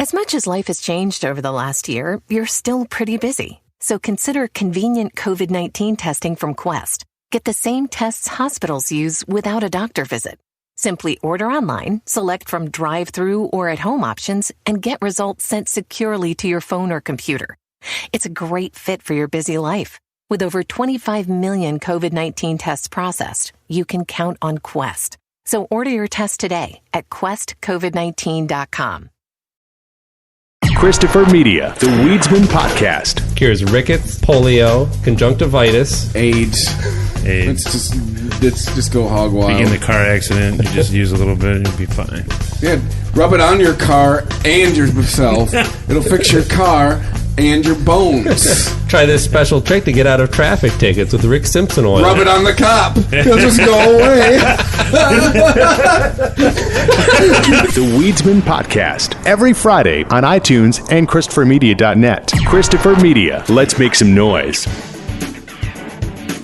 As much as life has changed over the last year, you're still pretty busy. So consider convenient COVID-19 testing from Quest. Get the same tests hospitals use without a doctor visit. Simply order online, select from drive-through or at-home options, and get results sent securely to your phone or computer. It's a great fit for your busy life. With over 25 million COVID-19 tests processed, you can count on Quest. So order your test today at questcovid19.com. Christopher Media, the Weedsman Podcast. Cures rickets, polio, conjunctivitis, AIDS. Let's just go hog wild. If you get in a car accident, you just use a little bit and you'll be fine. Yeah, rub it on your car and yourself. It'll fix your car and your bones. Try this special trick to get out of traffic tickets with Rick Simpson oil. Rub it on the cop. He'll just go away. The Weedsman Podcast. Every Friday on iTunes and ChristopherMedia.net. Christopher Media. Let's make some noise.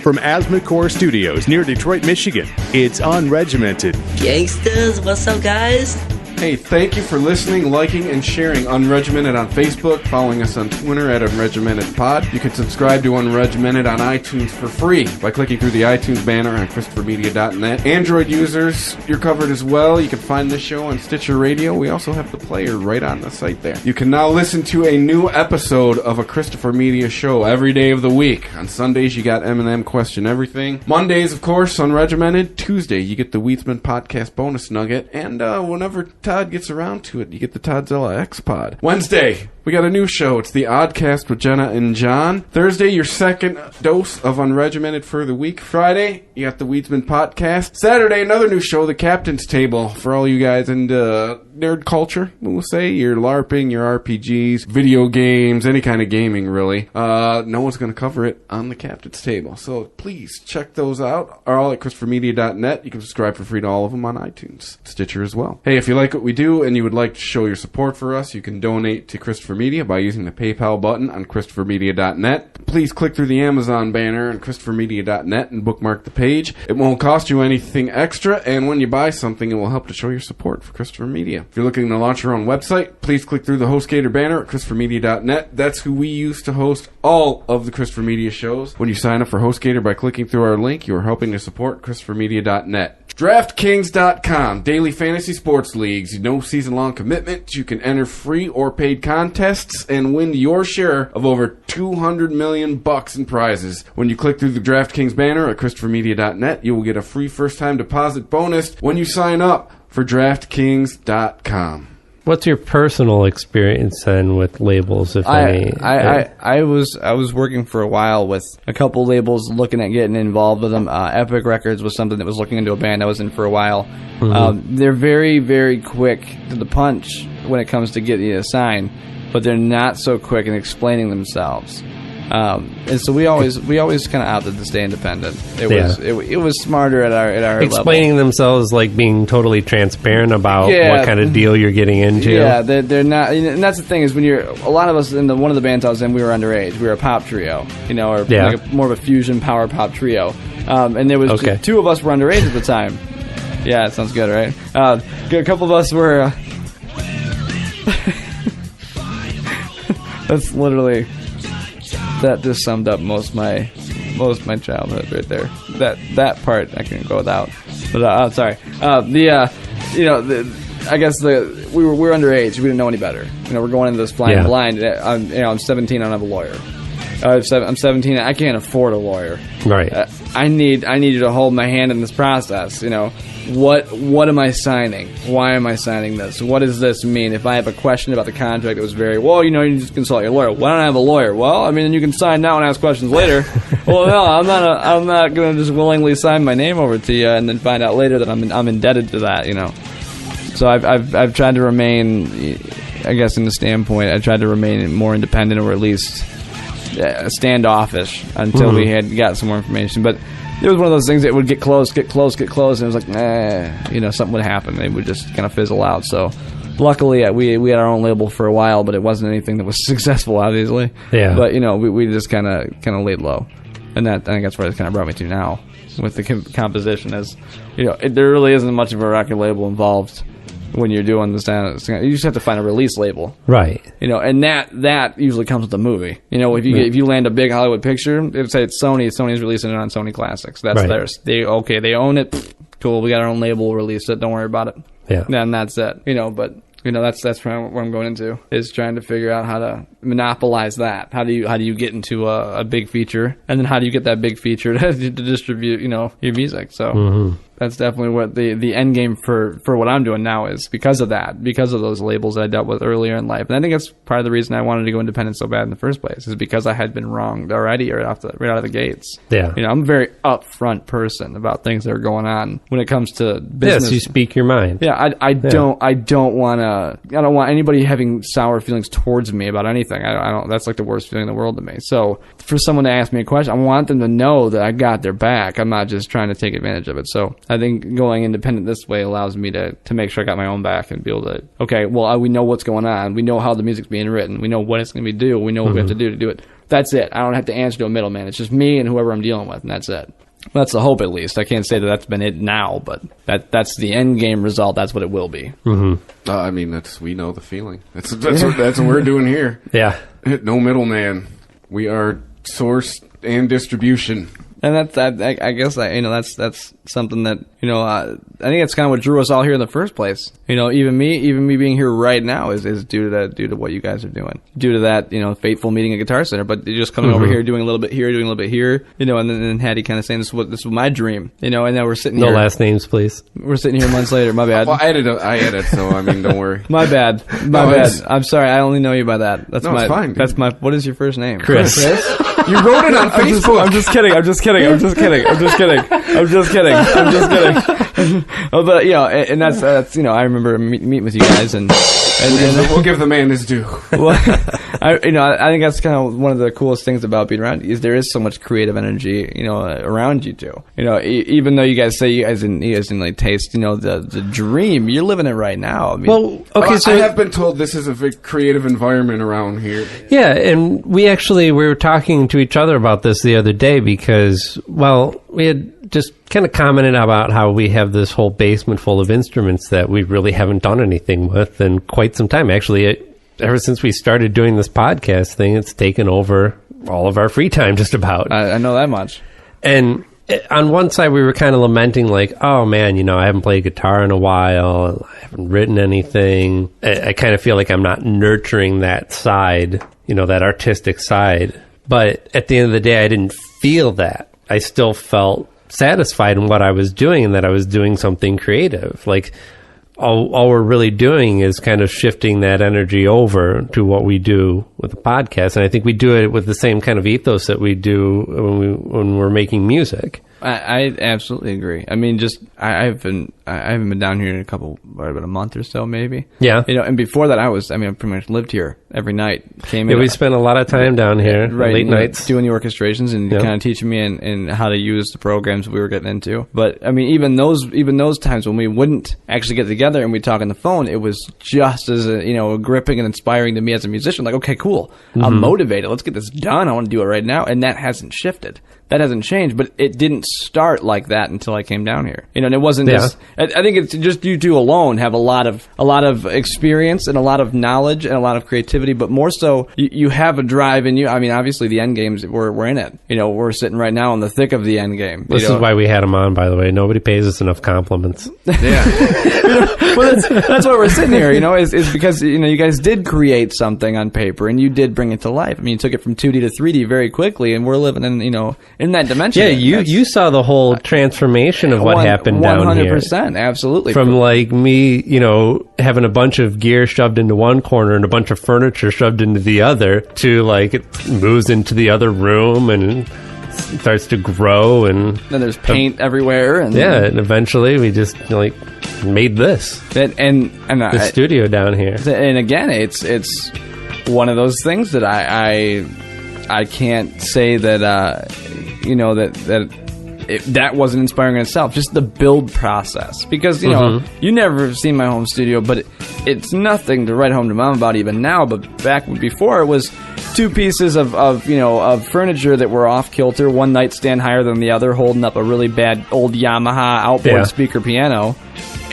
From Asthmacore Studios near Detroit, Michigan, it's Unregimented. Gangsters, what's up, guys? Hey, thank you for listening, liking, and sharing Unregimented on Facebook, following us on Twitter at UnregimentedPod. You can subscribe to Unregimented on iTunes for free by clicking through the iTunes banner on ChristopherMedia.net. Android users, you're covered as well. You can find this show on Stitcher Radio. We also have the player right on the site there. You can now listen to a new episode of a Christopher Media show every day of the week. On Sundays, you got M&M Question Everything. Mondays, of course, Unregimented. Tuesday, you get the Weedsman Podcast bonus nugget. And whenever Todd gets around to it, you get the Toddzilla X Pod. Wednesday, we got a new show. It's the Oddcast with Jenna and John. Thursday, your second dose of Unregimented for the week. Friday, you got the Weedsman Podcast. Saturday, another new show, The Captain's Table, for all you guys into nerd culture, we'll say. Your LARPing, your RPGs, video games, any kind of gaming, really. No one's going to cover it on The Captain's Table. So please check those out. Are all at ChristopherMedia.net. You can subscribe for free to all of them on iTunes. Stitcher as well. Hey, if you like what we do and you would like to show your support for us, you can donate to Christopher Media by using the PayPal button on ChristopherMedia.net. Please click through the Amazon banner on ChristopherMedia.net and bookmark the page. It won't cost you anything extra, and when you buy something, it will help to show your support for Christopher Media. If you're looking to launch your own website, please click through the HostGator banner at ChristopherMedia.net. That's who we use to host all of the Christopher Media shows. When you sign up for HostGator by clicking through our link, you are helping to support ChristopherMedia.net. DraftKings.com, daily fantasy sports leagues, no season-long commitment. You can enter free or paid contests and win your share of over $200 million in prizes. When you click through the DraftKings banner at ChristopherMedia.net, you will get a free first-time deposit bonus when you sign up for DraftKings.com. What's your personal experience then with labels, if any? I was working for a while with a couple labels, looking at getting involved with them. Epic Records was something that was looking into a band I was in for a while. Mm-hmm. They're very, very quick to the punch when it comes to getting you a sign, but they're not so quick in explaining themselves. And so we always kind of opted to stay independent. It was smarter at our explaining level. Themselves, like being totally transparent about what kind of deal you're getting into. Yeah, they're not, and that's the thing is when a lot of us in one of the bands I was in, we were underage. We were a pop trio, or like more of a fusion power pop trio. And there was two of us were underage at the time. Yeah, it sounds good, right? A couple of us were. That's literally. That just summed up most of my childhood right there. That part I can go without. But I'm sorry. I guess we were underage. We didn't know any better. We're going into this flying blind. I'm 17. I don't have a lawyer. I'm 17. I can't afford a lawyer. Right. I need you to hold my hand in this process. What am I signing? Why am I signing this? What does this mean? If I have a question about the contract, it was you just consult your lawyer. Why don't I have a lawyer? Well, I mean, you can sign now and ask questions later. Well, no, I'm not going to just willingly sign my name over to you and then find out later that I'm indebted to that. So I've tried to remain, I guess, in the standpoint, I tried to remain more independent, or at least standoffish until we had got some more information. But it was one of those things that would get close, and it was like, something would happen. It would just kind of fizzle out. So luckily, we had our own label for a while, but it wasn't anything that was successful, obviously. Yeah. But, we just kind of laid low. And I think that's where it kind of brought me to now with the composition. As there really isn't much of a record label involved. when you're doing this. You just have to find a release label, Right. and that usually comes with the movie. If you land a big Hollywood picture, it'd say it's Sony. Sony's releasing it on Sony Classics. That's Right. theirs. They own it. Pfft, cool. We got our own label. We'll release it. Don't worry about it. Yeah. And that's it. But. That's what I'm going into, is trying to figure out how to monopolize that. How do you get into a big feature, and then how do you get that big feature to distribute, your music? So that's definitely what the end game for what I'm doing now is, because of those labels that I dealt with earlier in life. And I think that's part of the reason I wanted to go independent so bad in the first place, is because I had been wronged already right out of the gates. Yeah. I'm a very upfront person about things that are going on when it comes to business. Yes, you speak your mind. Yeah, I don't want anybody having sour feelings towards me about anything. I don't. That's like the worst feeling in the world to me. So for someone to ask me a question, I want them to know that I got their back. I'm not just trying to take advantage of it. So I think going independent this way allows me to make sure I got my own back and be able to, okay, well, we know what's going on. We know how the music's being written. We know what it's going to be due. We know what we have to do to it. That's it. I don't have to answer to a middleman. It's just me and whoever I'm dealing with, and that's it. That's the hope, at least. I can't say that that's been it now, but that's the end game result. That's what it will be. Mm-hmm. We know the feeling. That's what we're doing here. Yeah. No middleman. We are source and distribution. And I guess that's something that I think that's kind of what drew us all here in the first place. Even me being here right now is due to what you guys are doing, due to that fateful meeting at Guitar Center. But you're just coming over here, doing a little bit here, doing a little bit here, and then Hattie kind of saying this was my dream, and now we're sitting here. No last names, please. We're sitting here months later. My bad. Well, I edit, so don't worry. My bad. I'm sorry. I only know you by that. That's it's fine. Dude. That's my. What is your first name? Chris. You wrote it on Facebook. I'm just kidding. But and that's I remember meeting with you guys, and we'll give the man his due. Well, I think that's kind of one of the coolest things about being around you, is there is so much creative energy around you too. Even though you guys say you guys didn't like taste the dream, you're living it right now. I mean, well, okay, so I have been told this is a very creative environment around here. Yeah, and we were talking to each other about this the other day, because we had just kind of commented about how we have this whole basement full of instruments that we really haven't done anything with in quite some time. Actually, ever since we started doing this podcast thing, it's taken over all of our free time, just about. I know that much. And on one side, we were kind of lamenting, like, oh man, I haven't played guitar in a while. I haven't written anything. I kind of feel like I'm not nurturing that side, that artistic side. But at the end of the day, I didn't feel that. I still felt satisfied in what I was doing, and that I was doing something creative. Like, all we're really doing is kind of shifting that energy over to what we do with the podcast. And I think we do it with the same kind of ethos that we do when we're making music. I absolutely agree. I mean, I haven't been down here in about a month or so, maybe. Yeah. And before that, I pretty much lived here every night. We spent a lot of time down here, right, late nights, doing the orchestrations and kind of teaching me and how to use the programs we were getting into. But even those times when we wouldn't actually get together and we'd talk on the phone, it was just as gripping and inspiring to me as a musician. Like, okay, cool, I'm motivated. Let's get this done. I want to do it right now, and that hasn't shifted. That hasn't changed, but it didn't start like that until I came down here. And it wasn't just. I think it's just you two alone have a lot of experience and a lot of knowledge and a lot of creativity, but more so you have a drive in you. I mean, obviously the end games, we're in it. We're sitting right now in the thick of the end game. This is why we had him on, by the way. Nobody pays us enough compliments. Yeah. Well, that's why we're sitting here. Is because you guys did create something on paper and you did bring it to life. I mean, you took it from 2D to 3D very quickly, and we're living in that dimension. Yeah, you saw the whole transformation of what happened down here. 100%, absolutely. From like me, having a bunch of gear shoved into one corner and a bunch of furniture shoved into the other, to like it moves into the other room and starts to grow, and then there's paint everywhere, and and eventually we just made this and the studio down here. And again, it's one of those things that I can't say that that wasn't inspiring in itself. Just the build process, because you never have seen my home studio, but it's nothing to write home to mom about even now. But back before, it was two pieces of furniture that were off kilter, one nightstand higher than the other, holding up a really bad old Yamaha outboard speaker piano.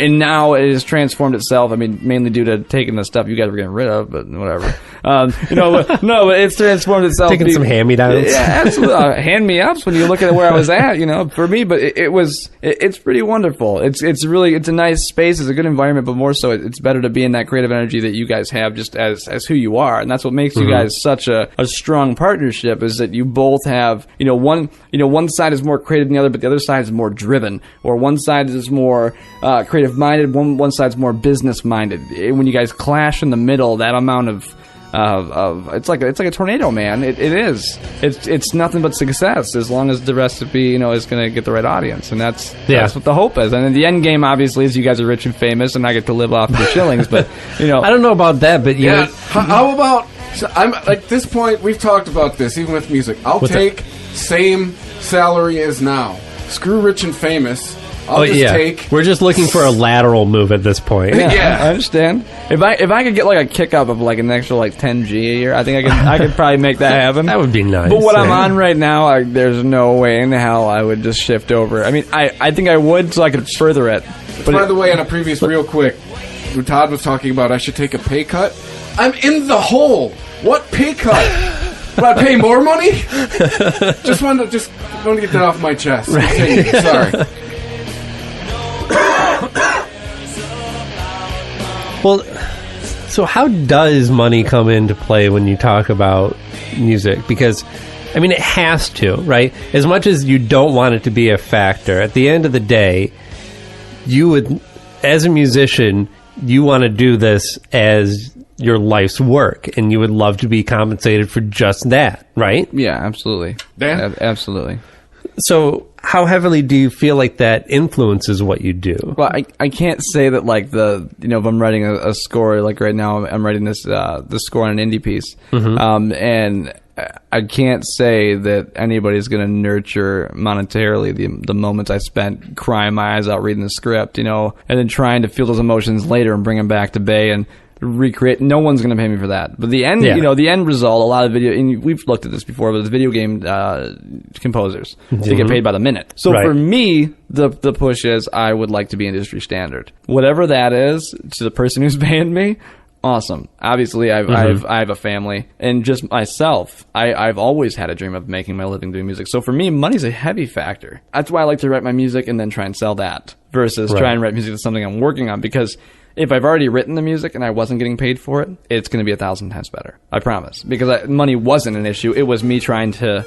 and now it has transformed itself. I mean, mainly due to taking the stuff you guys were getting rid of, but whatever. But it's transformed itself. Taking some hand-me-downs. Yeah, absolutely. Hand-me-ups when you look at where I was at, for me. But it's pretty wonderful. It's a nice space. It's a good environment, but more so, it's better to be in that creative energy that you guys have just as who you are. And that's what makes you guys such a strong partnership, is that you both have, one side is more creative than the other, but the other side is more driven. Or one side is more creative-minded, one side's more business-minded. When you guys clash in the middle, that amount of it's like a tornado, man. It is. It's nothing but success as long as the recipe, is going to get the right audience, and that's what the hope is. And then the end game, obviously, is you guys are rich and famous, and I get to live off the shillings. But I don't know about that. But how about? I'm at this point. We've talked about this, even with music. I'll take same salary as now. Screw rich and famous. We're just looking for a lateral move at this point. Yeah, I understand. If I could get like a kick up of like an extra like $10,000 a year, I think I could probably make that happen. That would be nice. But what I'm on right now, there's no way in hell I would just shift over. I mean, I think I would, so I could further it. But by the way, on a previous real quick, when Todd was talking about I should take a pay cut, I'm in the hole. What pay cut? Would I pay more money? just wanted to get that off my chest. Right. Sorry. Well, so how does money come into play when you talk about music? Because, I mean, it has to, right? As much as you don't want it to be a factor, at the end of the day, you would, as a musician, you want to do this as your life's work, and you would love to be compensated for just that, right? Yeah, absolutely. Dan? Absolutely. So how heavily do you feel like that influences what you do? Well, I can't say that like if I'm writing a score, like right now I'm writing this score on an indie piece, and I can't say that anybody's going to nurture monetarily the moments I spent crying my eyes out reading the script, and then trying to feel those emotions later and bring them back to bay and recreate. No one's going to pay me for that. But the end, the end result, a lot of video, and we've looked at this before, but the video game composers, they get paid by the minute. So for me, the push is I would like to be industry standard. Whatever that is to the person who's paying me, awesome. Obviously, I have a family, and just myself, I've always had a dream of making my living doing music. So for me, money's a heavy factor. That's why I like to write my music and then try and sell that versus try and write music that's something I'm working on, because if I've already written the music and I wasn't getting paid for it, it's going to be 1,000 times better. I promise. Because money wasn't an issue. It was me trying to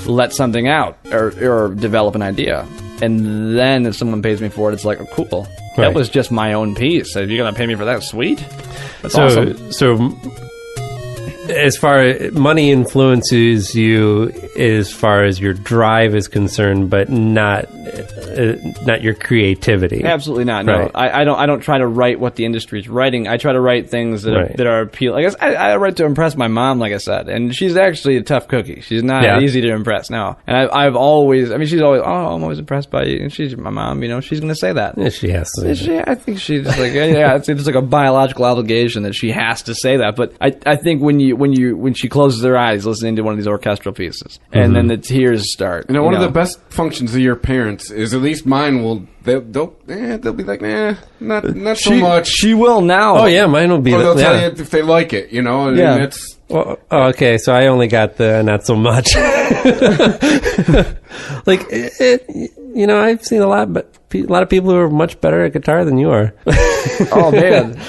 let something out or develop an idea. And then if someone pays me for it, it's like, oh, cool. Right. That was just my own piece. If you're going to pay me for that, sweet. That's awesome. So as far as money influences you as far as your drive is concerned, but not your creativity. Absolutely not. No, right. I don't try to write what the industry is writing. I try to write things that are appealing. I guess I write to impress my mom, like I said, and she's actually a tough cookie. She's not easy to impress. No, and I've always. I mean, she's always. Oh, I'm always impressed by you. And she's my mom. She's going to say that. Yeah, she has to. I think she's like it's like a biological obligation that she has to say that. But I think when she closes her eyes listening to one of these orchestral pieces, and then the tears start. One of the best functions of your parents is, at least mine will. They'll be like, not so much. She will now. Oh yeah, mine will be. Or they'll tell you if they like it. And it's. Well, okay, so I only got the not so much. Like I've seen a lot of people who are much better at guitar than you are. Oh man.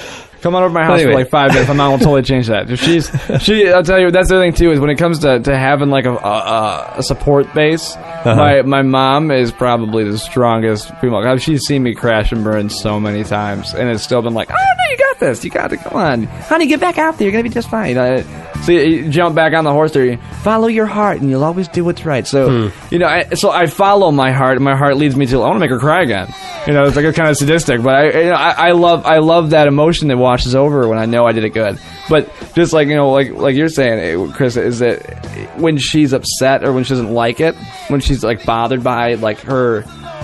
Come on over to my house for like 5 minutes. My mom will totally change that. I'll tell you, that's the other thing too, is when it comes to having like a support base, my mom is probably the strongest female. She's seen me crash and burn so many times, and it's still been like, oh no, you got this. You got it. Come on. Honey, get back out there. You're going to be just fine. So you jump back on the horse there. You follow your heart, and you'll always do what's right. So, so I follow my heart, and my heart leads me to, I want to make her cry again. It's like kind of sadistic, but I love that emotion that washes over when I know I did it good. But just like like you're saying, Chris, is that when she's upset or when she doesn't like it, when she's like bothered by like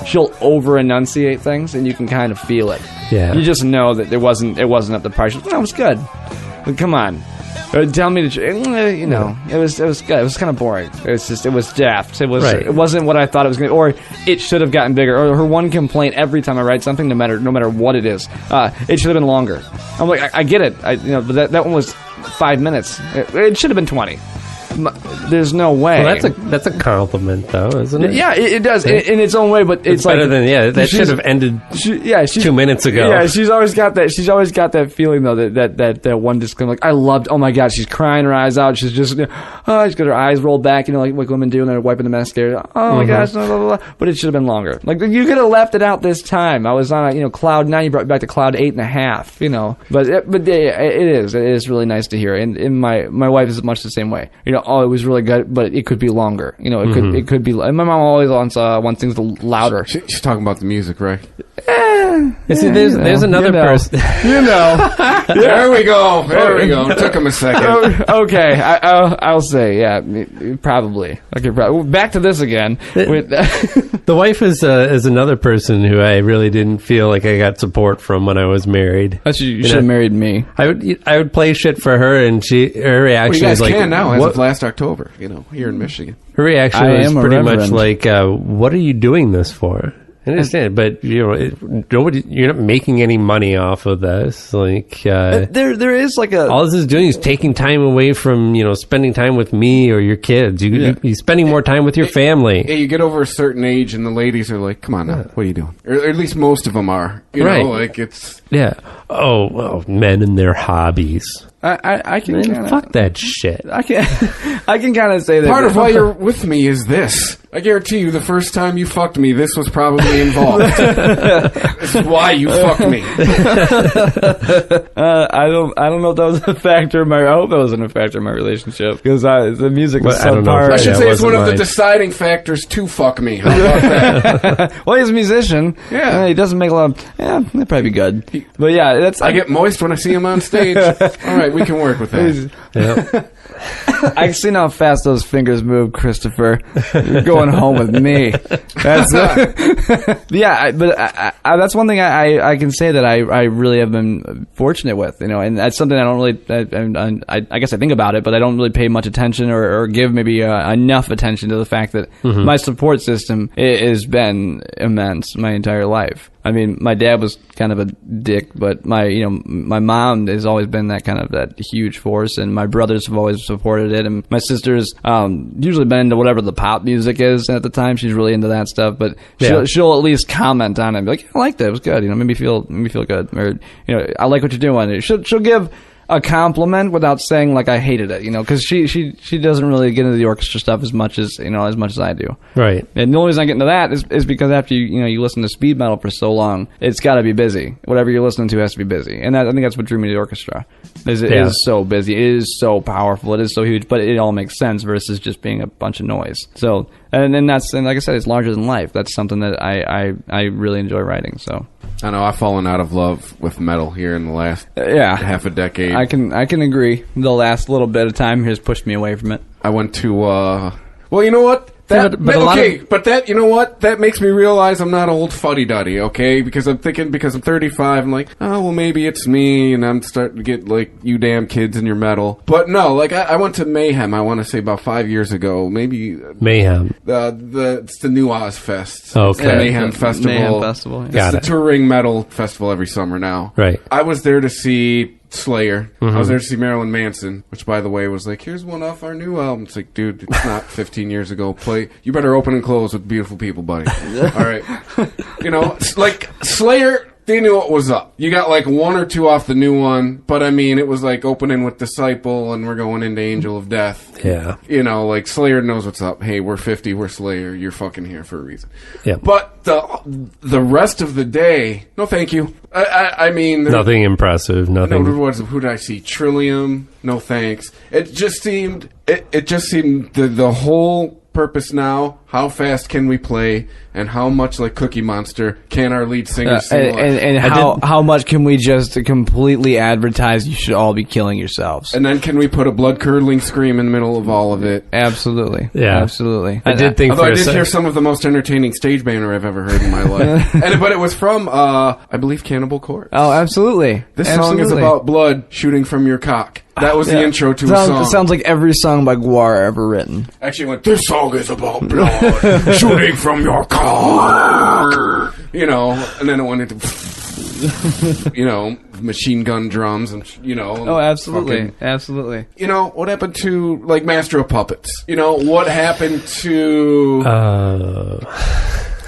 she'll over enunciate things, and you can kind of feel it. Yeah, you just know that it wasn't up to par. That was good. But come on. tell me to, you know, it was good. It was kind of boring. It was daft. It wasn't what I thought it was going to, or it should have gotten bigger. Or her one complaint every time I write something, no matter what it is, it should have been longer. I'm like, I get it, but that one was 5 minutes. It should have been 20. There's no way. Well, that's a compliment, though, isn't it? Yeah, it does in its own way, but it's better like, than that should have ended. 2 minutes ago. Yeah, she's always got that. She's always got that feeling though that one disclaimer. Like, I loved. Oh my god, she's crying her eyes out. She's just she's got her eyes rolled back. Like women do, and they're wiping the mascara. Oh my gosh, blah, blah, blah. But it should have been longer. Like, you could have left it out this time. I was on cloud 9. You brought me back to cloud 8.5. But it is really nice to hear. And my wife is much the same way. It was really good, but it could be longer. It could be. And my mom always wants things louder. She's talking about the music, right? See, there's another person. There we go. It took him a second. Okay, I'll say, yeah, probably. Okay, back to this again. The wife is another person who I really didn't feel like I got support from when I was married. You should have married me. I would play shit for her, and her reaction is like, can now as of last October. Here in Michigan. Her reaction was pretty much like, "What are you doing this for?" I understand, but you're not making any money off of this. Like, there is like all this is doing is taking time away from spending time with me or your kids. You're spending more time with your family. Yeah, you get over a certain age, and the ladies are like, "Come on now, what are you doing?" Or at least most of them are. Right. Like it's Oh, well, men and their hobbies. I can fuck that shit. I can kind of say that part of why you're with me is this. I guarantee you, the first time you fucked me, this was probably involved. This is why you fucked me. I don't know if that was a factor. I hope that wasn't a factor in my relationship because the music was so part. I should say it's one of the deciding factors to fuck me. How about that? Well, he's a musician. Yeah, he doesn't make a lot of. Yeah, that'd probably be good. But yeah, I get moist when I see him on stage. All right, we can work with that. Yep. I've seen how fast those fingers move, Christopher. You're going home with me. That's that's one thing I can say that I really have been fortunate with, and that's something I don't really. I guess I think about it, but I don't really pay much attention or give maybe enough attention to the fact that my support system has been immense my entire life. I mean, my dad was kind of a dick, but my mom has always been that huge force, and my brothers have always supported it, and my sister's usually been into whatever the pop music is at the time. She's really into that stuff, but she'll at least comment on it, and be like, I liked it, it was good, made me feel good, or I like what you're doing. She'll give a compliment without saying like I hated it, because she doesn't really get into the orchestra stuff as much as I do. Right. And the only reason I get into that is because after you listen to speed metal for so long, it's got to be busy. Whatever you're listening to has to be busy, and I think that's what drew me to the orchestra. It is so busy, it is so powerful, it is so huge, but it all makes sense versus just being a bunch of noise. So and like I said, it's larger than life. That's something that I really enjoy writing. So. I know I've fallen out of love with metal here in the last half a decade. I can agree. The last little bit of time has pushed me away from it. I went to well, you know what? That you know what? That makes me realize I'm not old fuddy-duddy, okay? Because I'm 35, I'm like, oh, well, maybe it's me, and I'm starting to get, like, you damn kids in your metal. But no, like, I went to Mayhem, I want to say about 5 years ago, maybe. Mayhem. It's the new Ozfest. Okay. It's the Mayhem Festival. Mayhem Festival. It's the touring metal festival every summer now. Right. I was there to see Slayer. I was there to see Marilyn Manson, which, by the way, was like, here's one off our new album. It's like, dude, it's not 15 years ago. You better open and close with Beautiful People, buddy. All right. Like, Slayer, they knew what was up. You got like one or two off the new one, but I mean, it was like opening with Disciple, and we're going into Angel of Death. Yeah. Like, Slayer knows what's up. Hey, we're 50, we're Slayer. You're fucking here for a reason. Yeah. But the rest of the day, no thank you. I mean... Nothing impressive, nothing... Who did I see? Trillium? No thanks. It just seemed... It just seemed the whole purpose now, how fast can we play, and how much like Cookie Monster can our lead singer sing? And how much can we just completely advertise you should all be killing yourselves? And then can we put a blood-curdling scream in the middle of all of it? Absolutely. Yeah. Absolutely. I did think Although I did hear some of the most entertaining stage banner I've ever heard in my life. But it was from, I believe, Cannibal Corpse. Oh, absolutely. This song is about blood shooting from your cock. That was the intro to a song. It sounds like every song by Guar ever written. Actually went, this song is about blood shooting from your cock. You know, and then it went into, you know, machine gun drums and, you know. Oh, absolutely. Absolutely. You know, what happened to, like, Master of Puppets? You know, what happened to,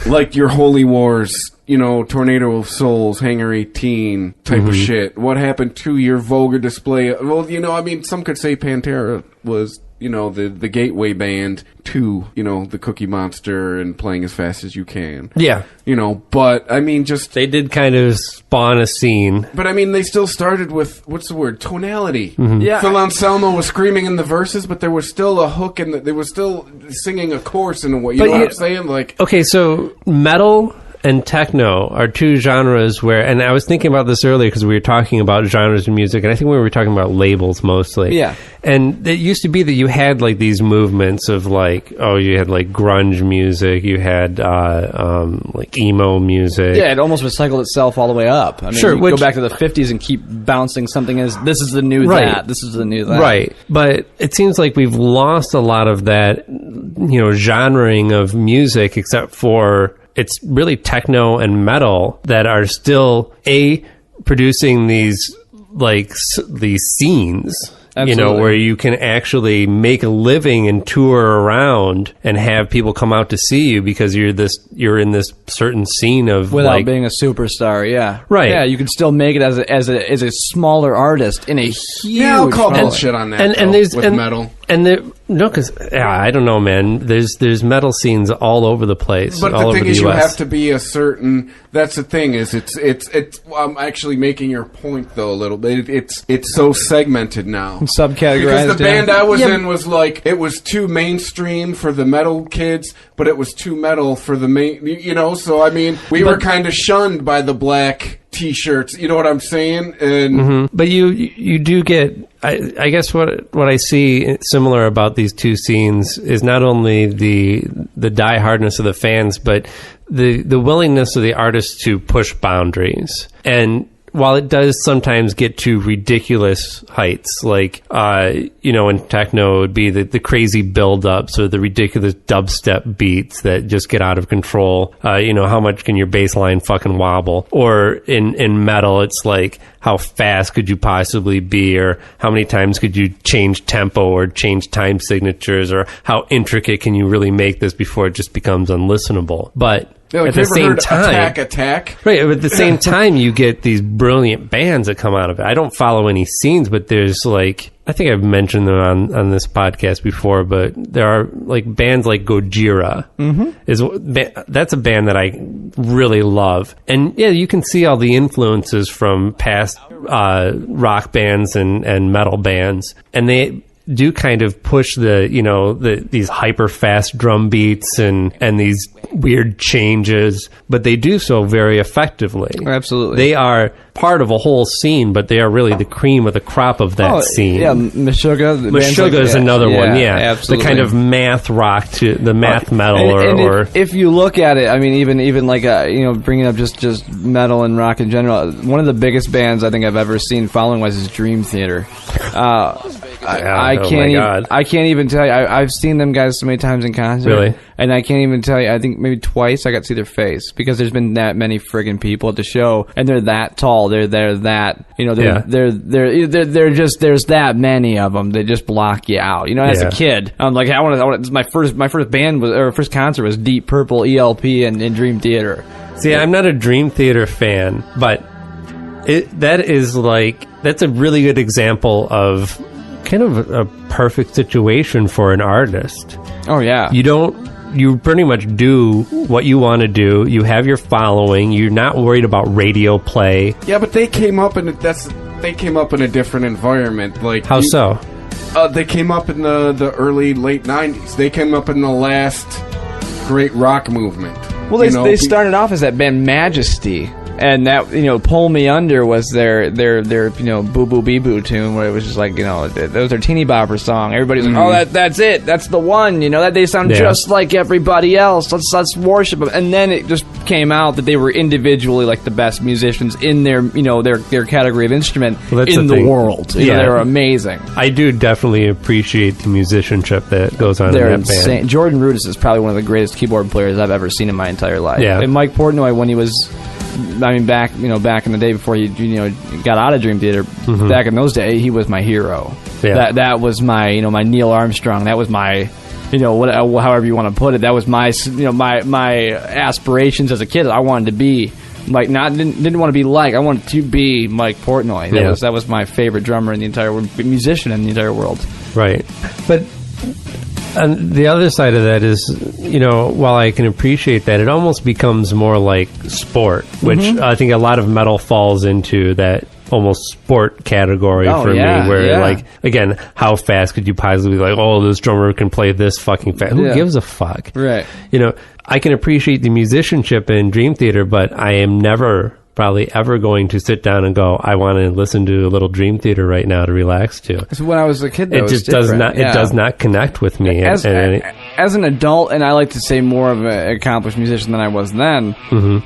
like, your Holy Wars, you know, Tornado of Souls, Hangar 18 type of shit? What happened to your vulgar display? Well, you know, I mean, some could say Pantera was, you know, the gateway band to, you know, the Cookie Monster and Playing as Fast as You Can. Yeah. You know, but, I mean, just... They did kind of spawn a scene. But, I mean, they still started with, what's the word? Tonality. Yeah. Phil Anselmo was screaming in the verses, but there was still a hook, and they were still singing a chorus in a way. You know what I'm saying? Like... Okay, so metal and techno are two genres where, and I was thinking about this earlier because we were talking about genres of music, and I think we were talking about labels mostly. Yeah. And it used to be that you had like these movements of like, oh, you had like grunge music, you had like emo music. Yeah, it almost recycled itself all the way up. I mean, Sure, you go back to the 50s and keep bouncing something as, this is the new that, this is the new that. Right. But it seems like we've lost a lot of that, you know, genreing of music, except for it's really techno and metal that are still producing these like these scenes. Absolutely. You know, where you can actually make a living and tour around and have people come out to see you because you're in this certain scene of without being a superstar. Yeah, right. Yeah, you can still make it as a smaller artist in a huge. Yeah, I'll call bullshit on that. And there's metal. And no, because I don't know, man. There's metal scenes all over the place. But all the thing over is, the you US. have to be a certain. That's the thing is, it's. I'm actually making your point though a little bit. It's so segmented now. Subcategorized. Because the band I was in was like, it was too mainstream for the metal kids, but it was too metal for the main. You know, so I mean, we were kind of shunned by the black T-shirts. You know what I'm saying? And But you do get. I guess what I see similar about these two scenes is not only the diehardness of the fans, but the willingness of the artists to push boundaries. And while it does sometimes get to ridiculous heights, like, you know, in techno, it would be the crazy build-ups or the ridiculous dubstep beats that just get out of control. You know, how much can your bass line fucking wobble? Or in metal, it's like, how fast could you possibly be? Or how many times could you change tempo or change time signatures? Or how intricate can you really make this before it just becomes unlistenable? But... like, at the same time, attack. Right, but at the same time, you get these brilliant bands that come out of it. I don't follow any scenes, but there's like, I think I've mentioned them on this podcast before, but there are like bands like Gojira. That's a band that I really love. And yeah, you can see all the influences from past rock bands and metal bands. And they do kind of push these hyper fast drum beats and these weird changes, but they do so very effectively. Absolutely. They are part of a whole scene, but they are really the cream of the crop of that scene. Yeah, Meshuggah. Meshuggah is another one, yeah. Absolutely. The kind of math rock to the math metal or if you look at it, I mean, even like, you know, bringing up just metal and rock in general, one of the biggest bands I think I've ever seen following was is Dream Theater. I can't even tell you. I've seen them guys so many times in concert. Really? And I can't even tell you. I think maybe twice I got to see their face because there's been that many friggin' people at the show, and they're that tall. They're that, you know. They're just, there's that many of them. They just block you out. You know, as a kid, I'm like, I want my first band was, or first concert was Deep Purple, ELP, and Dream Theater. See, I'm not a Dream Theater fan, but that's a really good example of kind of a perfect situation for an artist. Oh yeah. You pretty much do what you want to do. You have your following. You're not worried about radio play. Yeah, but they came up in a different environment. Like, how so? They came up in the early late 90s. They came up in the last great rock movement. Well, they started off as that band Majesty, and that Pull Me Under was their Boo Boo Bee Boo tune, where it was just like that was their teeny bopper song. Everybody's like, oh, that's it, that's the one. That they sound just like everybody else. Let's worship them. And then it just came out that they were individually like the best musicians in their their category of instrument in the world. They were amazing. I do definitely appreciate the musicianship that goes on They're in that insane. band. Jordan Rudess is probably one of the greatest keyboard players I've ever seen in my entire life. Yeah. And Mike Portnoy, when he was, back in the day before he got out of Dream Theater, back in those days, he was my hero. Yeah. That was my my Neil Armstrong. That was my however you want to put it. That was my my aspirations as a kid. I wanted to be like didn't want to be like, I wanted to be Mike Portnoy. That was my favorite drummer in the entire musician in the entire world. Right, but. And the other side of that is, while I can appreciate that, it almost becomes more like sport, which I think a lot of metal falls into that almost sport category for me, where like, again, how fast could you possibly be like, oh, this drummer can play this fucking fast? Who gives a fuck? Right. I can appreciate the musicianship in Dream Theater, but I am never probably ever going to sit down and go, I want to listen to a little Dream Theater right now to relax to. So when I was a kid, though, it just does not. It does not connect with me. As an adult, and I like to say more of an accomplished musician than I was then.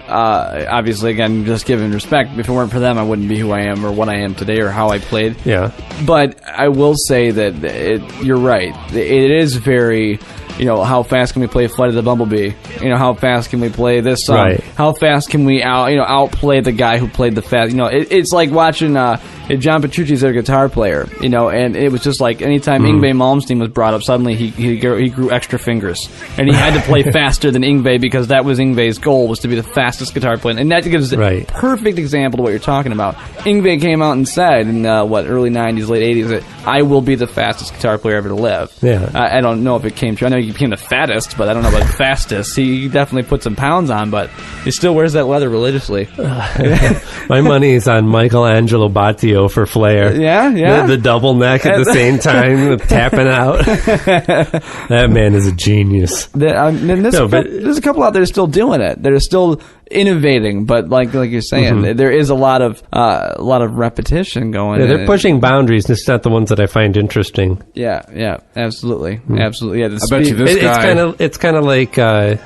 Obviously, again, just giving respect. If it weren't for them, I wouldn't be who I am or what I am today or how I played. Yeah. But I will say that you're right. It is very. How fast can we play Flight of the Bumblebee? How fast can we play this song? Right. How fast can we outplay the guy who played the fast? It's like watching John Petrucci's their guitar player. And it was just like anytime Yngwie Malmsteen was brought up, suddenly he grew extra fingers, and he had to play faster than Yngwie because that was Yngwie's goal, was to be the fastest guitar player. And that gives a perfect example of what you're talking about. Yngwie came out and said in early '90s, late '80s that I will be the fastest guitar player ever to live. Yeah. I don't know if it came true. I know he became the fattest, but I don't know about the fastest. He definitely put some pounds on, but he still wears that leather religiously. My money is on Michelangelo Battio for flair. Yeah. The double neck at the same time with tapping out. That man is a genius. There's a couple out there still doing it. They're still innovating, but like you're saying, there is a lot of repetition going. Yeah, they're pushing boundaries. Just not the ones that I find interesting. Yeah, absolutely, absolutely. Yeah, I bet you this guy. It's kind of like. I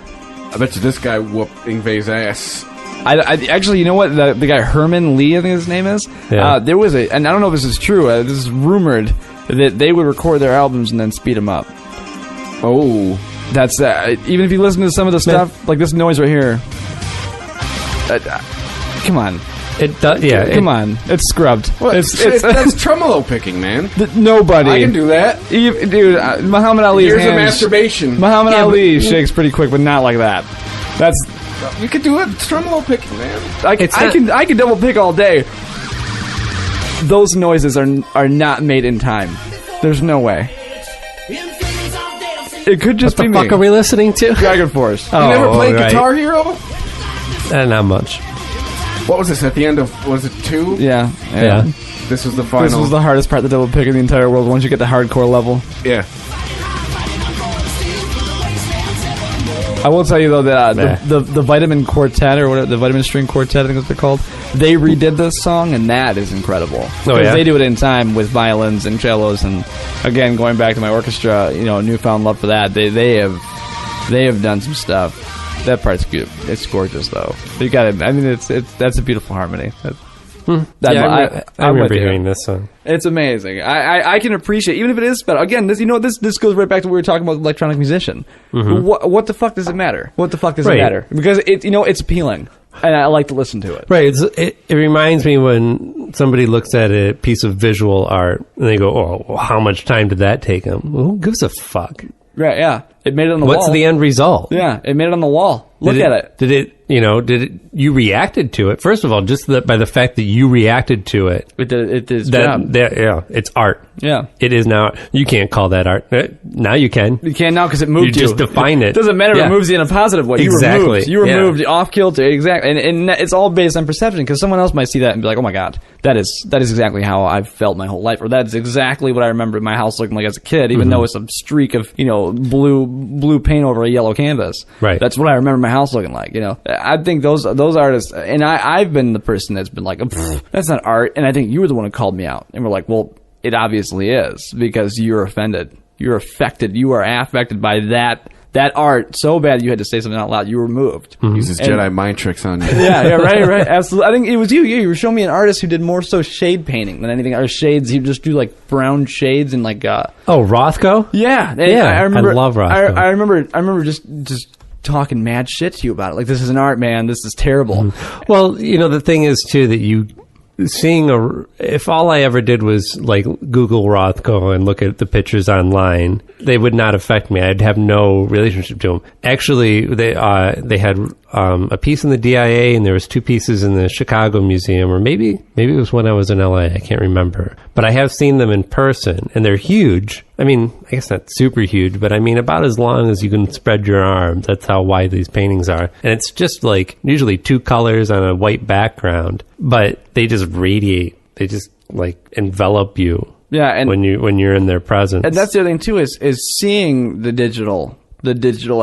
bet you this guy whooped Yngwie's ass. I actually, you know what? The guy Herman Lee, I think his name is. Yeah. There was and I don't know if this is true. This is rumored that they would record their albums and then speed them up. Oh, that's even if you listen to some of the stuff like this noise right here. Come on. It does, yeah. Come on, it's scrubbed. Well, that's tremolo picking, man. Nobody. I can do that, dude. Muhammad Ali. Here's a masturbation. Muhammad Ali shakes pretty quick, but not like that. That's. You could do it. It's tremolo picking, man. I can double pick all day. Those noises are not made in time. There's no way. It could just be me. What the fuck are we listening to? Dragon Force. You never played Guitar Hero? Not much. What was this, at the end of, was it 2? Yeah. This was the final. This was the hardest part, the double pick in the entire world, once you get the hardcore level. Yeah. I will tell you, though, that the Vitamin Quartet, or whatever, the Vitamin String Quartet, I think is what they're called, they redid this song, and that is incredible. Because they do it in time with violins and cellos, and again, going back to my orchestra, newfound love for that. They have done some stuff. That part's good. It's gorgeous, though. You got it. I mean, that's a beautiful harmony. I remember hearing this song. It's amazing. I can appreciate, even if it is better. Again, this goes right back to what we were talking about with electronic musician. What the fuck does it matter? What the fuck does it matter? Because it's appealing, and I like to listen to it. Right. It reminds me when somebody looks at a piece of visual art and they go, "Oh, well, how much time did that take them?" Well, who gives a fuck? Right. Yeah. It made it on the wall. What's the end result? Yeah. It made it on the wall. Look at it. Did it? You reacted to it. First of all, just by the fact that you reacted to it. It is job. It's art. Yeah. It is now. You can't call that art. Now you can. You can now because it moved you. You just define it. It doesn't matter if it moves you in a positive way. Exactly. You were moved off kilter. Exactly. And it's all based on perception, because someone else might see that and be like, oh my God, that is exactly how I've felt my whole life. Or that's exactly what I remember my house looking like as a kid, even though it's a streak of, blue blue paint over a yellow canvas. Right. That's what I remember my house looking like. I think those artists, and I've been the person that's been like, that's not art. And I think you were the one who called me out, and we're like, well, it obviously is, because you're offended, you're affected, you are affected by that art so bad you had to say something out loud. You were moved. Uses Jedi mind tricks on you. Yeah, right, absolutely. I think it was you. You were showing me an artist who did more so shade painting than anything. Or shades, he'd just do like brown shades and like. Rothko? Yeah, I love Rothko. I remember just talking mad shit to you about it. Like, this is an art, man. This is terrible. Well, the thing is too that you. If all I ever did was like Google Rothko and look at the pictures online, they would not affect me. I'd have no relationship to them. Actually, they had a piece in the DIA, and there was 2 pieces in the Chicago Museum, or maybe it was when I was in LA. I can't remember. But I have seen them in person, and they're huge. I mean, I guess not super huge, but I mean about as long as you can spread your arms. That's how wide these paintings are. And it's just like usually 2 colors on a white background, but they just radiate. They just like envelop you. Yeah, and when you're in their presence. And that's the other thing too, is seeing the digital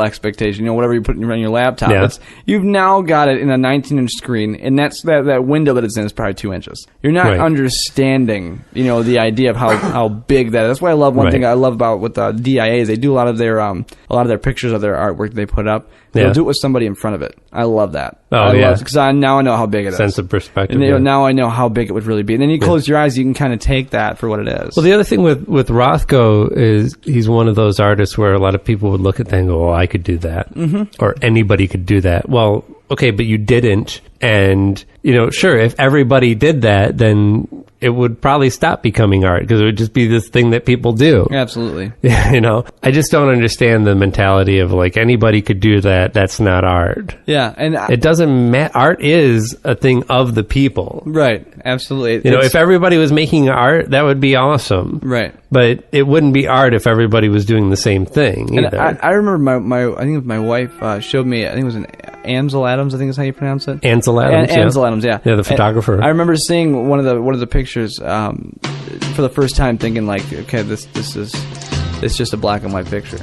expectation, whatever you put on your laptop. Yeah. You've now got it in a 19-inch screen, and that's that window that it's in is probably 2 inches. You're not understanding, the idea of how big that is. That's why I love one thing I love about with the DIAs. They do a lot of their pictures of their artwork they put up. They'll do it with somebody in front of it. I love that. Oh, because now I know how big it is. Sense of perspective. And now I know how big it would really be. And then you close your eyes, you can kind of take that for what it is. Well, the other thing with Rothko is he's one of those artists where a lot of people would look at that and go, "Oh, I could do that," or anybody could do that. Well, okay, but you didn't. And sure, if everybody did that, then it would probably stop becoming art, because it would just be this thing that people do. Absolutely. I just don't understand the mentality of like anybody could do that. That's not art. Yeah, and it doesn't matter. Art is a thing of the people. Right. Absolutely. If everybody was making art, that would be awesome. Right. But it wouldn't be art if everybody was doing the same thing either. And I remember I think it was my wife showed me. I think it was an Ansel Adams. I think is how you pronounce it. Ansel Adams. Ansel Adams. Yeah. Yeah, the photographer. And I remember seeing one of the pictures for the first time, thinking like, okay, it's just a black and white picture.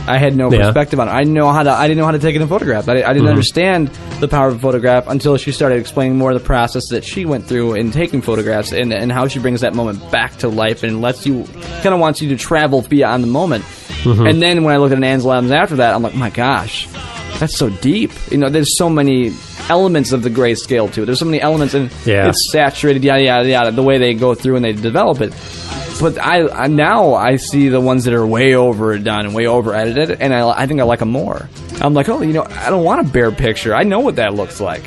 I had no perspective on it. I didn't know how to take it in photograph. I didn't understand the power of a photograph until she started explaining more of the process that she went through in taking photographs, and how she brings that moment back to life and wants you to travel beyond the moment. And then when I looked at an Ansel Adams after that, I'm like, my gosh, that's so deep. There's so many elements of the grayscale to it. There's so many elements, and it's saturated, yada yada yada. The way they go through and they develop it. But I now see the ones that are way overdone and way over edited, and I think I like them more. I'm like, I don't want a bare picture. I know what that looks like.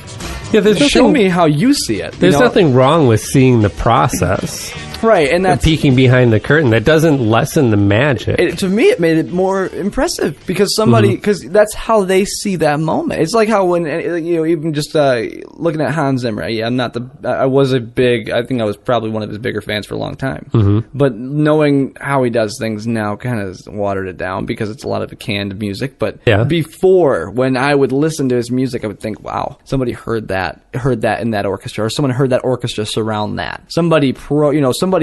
Yeah, show me how you see it. There's nothing wrong with seeing the process. Right, and that's peeking behind the curtain. That doesn't lessen the magic. To me, it made it more impressive because because that's how they see that moment. It's like how when even just looking at Hans Zimmer. Yeah, I think I was probably one of his bigger fans for a long time. But knowing how he does things now kind of watered it down because it's a lot of canned music. But before, when I would listen to his music, I would think, wow, somebody heard that in that orchestra, or someone heard that orchestra surround that. Somebody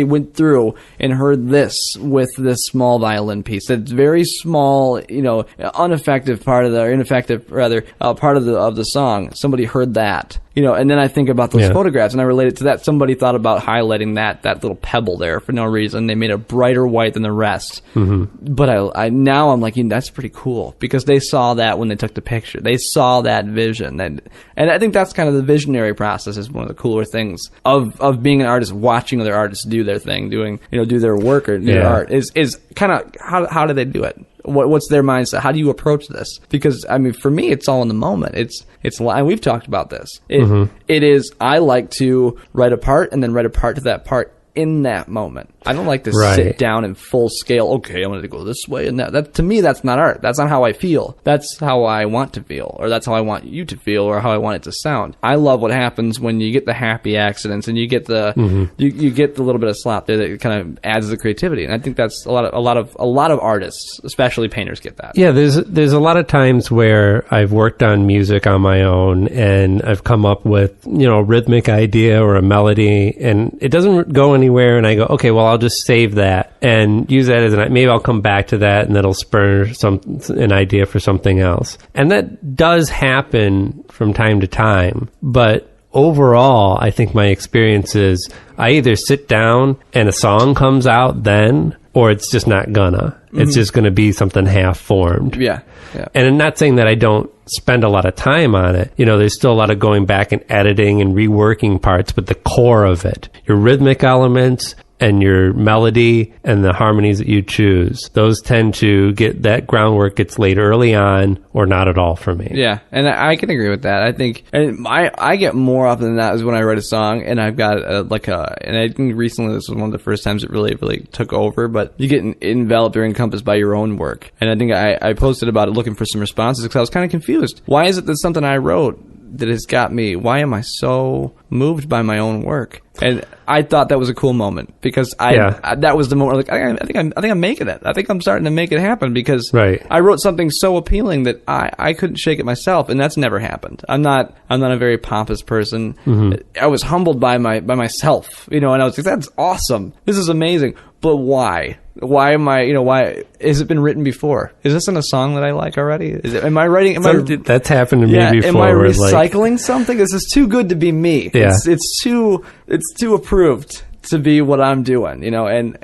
went through and heard this with this small violin piece. That's very small, ineffective part of the song. Somebody heard that. And then I think about those photographs, and I relate it to that. Somebody thought about highlighting that little pebble there for no reason. They made it brighter white than the rest. But I'm like, that's pretty cool because they saw that when they took the picture. They saw that vision, and I think that's kind of the visionary process. Is one of the cooler things of being an artist, watching other artists do their thing, do their work or do their art. Is kind of how do they do it? What's their mindset? How do you approach this? Because for me, it's all in the moment. And we've talked about this. It is. I like to write a part and then write a part to that part in that moment. I don't like to sit down in full scale. Okay, I'm going to go this way and that. That to me, that's not art. That's not how I feel. That's how I want to feel, or that's how I want you to feel, or how I want it to sound. I love what happens when you get the happy accidents and you get the you get the little bit of slap there that kind of adds the creativity. And I think that's a lot of artists, especially painters, get that. Yeah, there's a lot of times where I've worked on music on my own and I've come up with a rhythmic idea or a melody, and it doesn't go anywhere. And I go, okay, well, I'll just save that and use that as maybe I'll come back to that, and that'll spur an idea for something else. And that does happen from time to time, but overall, I think my experience is I either sit down and a song comes out then, or it's just not gonna. Mm-hmm. It's just gonna be something half-formed. Yeah. And I'm not saying that I don't spend a lot of time on it. There's still a lot of going back and editing and reworking parts, but the core of it, your rhythmic elements and your melody and the harmonies that you choose, those tend to get, that groundwork gets laid early on or not at all for me. Yeah, and I can agree with that. I think, and I get more often than that is when I write a song and I've got and I think recently this was one of the first times it really took over, but you get enveloped or encompassed by your own work. And I think I posted about it looking for some responses because I was kind of confused. Why is it that something I wrote that has got me, why am I so moved by my own work? And I thought that was a cool moment because that was the moment I think I'm making it. I think I'm starting to make it happen because I wrote something so appealing that I couldn't shake it myself, and that's never happened. I'm not a very pompous person. Mm-hmm. I was humbled by myself, and I was like, that's awesome. This is amazing. But why? Why am I, why has it been written before? Is this in a song that I like already? Am I writing? That's happened to me before. Am I recycling something? This is too good to be me. Yeah. It's too approved to be what I'm doing, and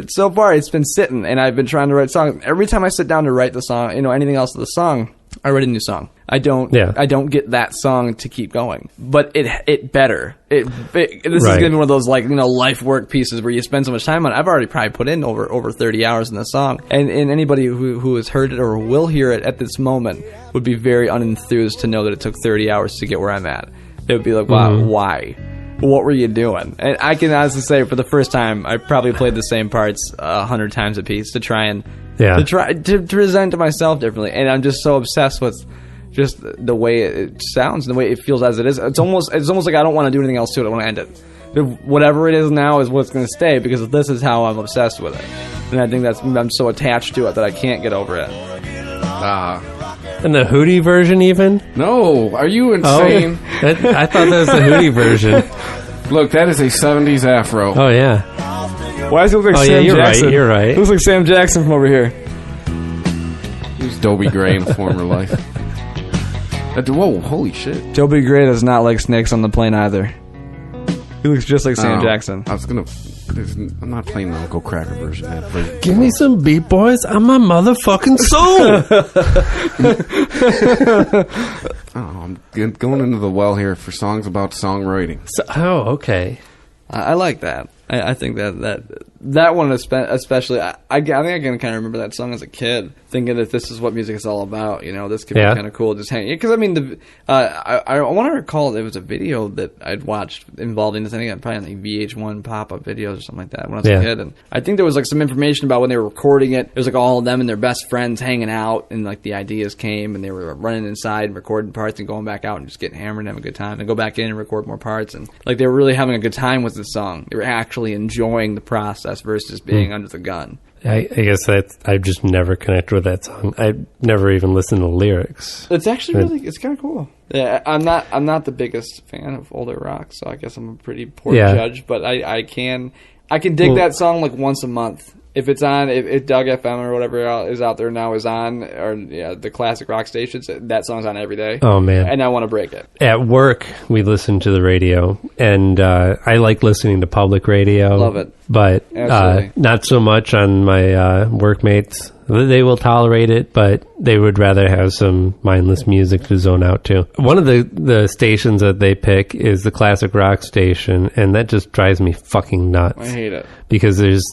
so far it's been sitting, and I've been trying to write songs. Every time I sit down to write the song, anything else to the song, I write a new song. I don't get that song to keep going, but it better. This is gonna be one of those life work pieces where you spend so much time on it. I've already probably put in over 30 hours in the song, and anybody who has heard it or will hear it at this moment would be very unenthused to know that it took 30 hours to get where I'm at. It would be like, wow, why? What were you doing? And I can honestly say, for the first time, I probably played the same parts 100 times a piece to try and to present to myself differently. And I'm just so obsessed with just the way it sounds and the way it feels as it is. It's almost like I don't want to do anything else to it. I want to end it. Whatever it is now is what's going to stay because this is how I'm obsessed with it. And I think I'm so attached to it that I can't get over it. And the Hootie version, even? No, are you insane? Oh, I thought that was the Hootie version. Look, that is a 70s afro. Oh, yeah. Why does it look like Sam Jackson? You're right. It looks like Sam Jackson from over here. He was Dobie Gray in a former life. Whoa, holy shit. Dobie Gray does not like snakes on the plane either. He looks just like Sam Jackson. I'm not playing the Uncle Cracker version. Give me some Beat Boys on my motherfucking soul. I'm going into the well here for songs about songwriting. Okay. I like that. I think that one especially. I think I can kind of remember that song as a kid, thinking that this is what music is all about. This could be kind of cool, just hanging. Because I want to recall there was a video that I'd watched involving this. I think probably on the VH1 pop-up videos or something like that when I was a kid. And I think there was some information about when they were recording it. It was all of them and their best friends hanging out, and the ideas came, and they were running inside and recording parts and going back out and just getting hammered and having a good time, and go back in and record more parts, and they were really having a good time with the song. They were actually enjoying the process versus being under the gun. I guess I've just never connected with that song. I've never even listened to the lyrics. It's actually it's kind of cool. Yeah, I'm not the biggest fan of older rock, so I guess I'm a pretty poor judge. But I can dig that song once a month. If it's on, if Doug FM or whatever is out there now is on, or the classic rock stations, that song's on every day. Oh, man. And I want to break it. At work, we listen to the radio, and I like listening to public radio. Love it. But not so much on my workmates. They will tolerate it, but they would rather have some mindless music to zone out to. One of the stations that they pick is the classic rock station, and that just drives me fucking nuts. I hate it. Because there's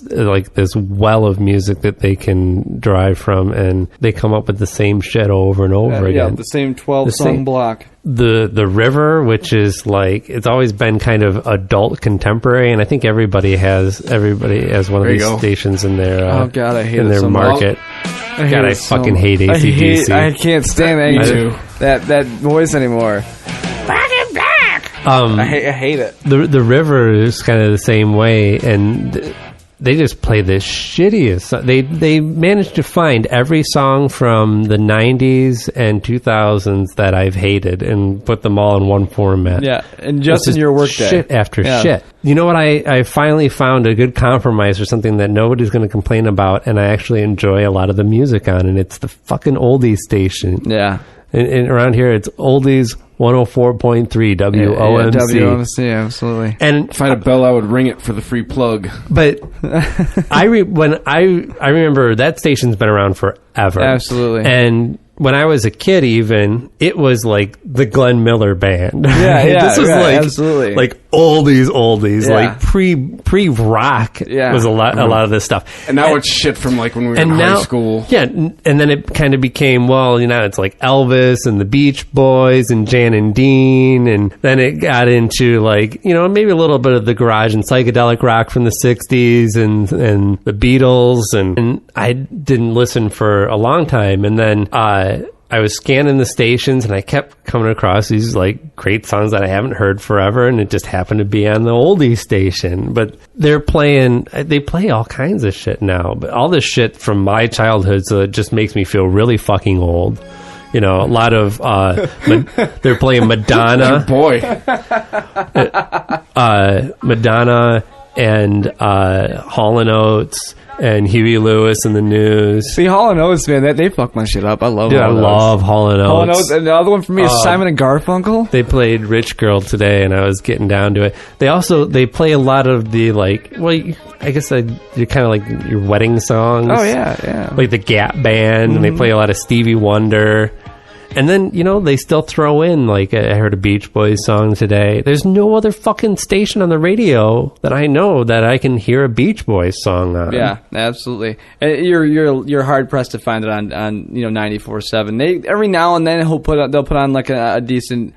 this well of music that they can derive from, and they come up with the same shit over and over again. Yeah, the same 12-song block. The River, which is it's always been kind of adult contemporary, and I think everybody has one of these stations in their I hate in their market. I fucking hate AC/DC. I can't stand that voice anymore. Back and back. I hate it. The River is kind of the same way, and they just play the shittiest. They managed to find every song from the 90s and 2000s that I've hated and put them all in one format. Yeah, and just in your workday. Shit after shit. You know what? I finally found a good compromise for something that nobody's going to complain about, and I actually enjoy a lot of the music on, and it's the fucking oldies station. Yeah. And around here, it's oldies 104.3 WOMC. WOMC, absolutely. And If I had a bell, I would ring it for the free plug. But I remember that station's been around forever. Absolutely. And when I was a kid, even it was like the Glenn Miller band. Yeah, this was right, absolutely. like oldies, Yeah. like pre rock was a lot of this stuff. And now it's shit from like when we were in high school. Yeah, and then it kind of became, well, you know, it's like Elvis and the Beach Boys and Jan and Dean, and then it got into like, you know, maybe a little bit of the garage and psychedelic rock from the 60s and the Beatles, and I didn't listen for a long time, and then I was scanning the stations and I kept coming across these like great songs that I haven't heard forever, and it just happened to be on the oldie station. But they play all kinds of shit now, but all this shit from my childhood, so it just makes me feel really fucking old. You know, a lot of they're playing Madonna. Boy. Madonna and Hall & Oates and Huey Lewis and the News. See, Hall & Oates, man, they fuck my shit up. I love Dude, Hall & Oates. I love Hall & Oates. Hall & Oates. And the other one for me is Simon and Garfunkel. They played Rich Girl today, and I was getting down to it. They play a lot of the, like, well, I guess you're kind of like your wedding songs. Oh, yeah. Like the Gap Band, and they play a lot of Stevie Wonder. And then, you know, they still throw in, like, I heard a Beach Boys song today. There's no other fucking station on the radio that I know that I can hear a Beach Boys song on. Yeah, absolutely. And you're hard pressed to find it on 94.7. They every now and then they'll put on like a decent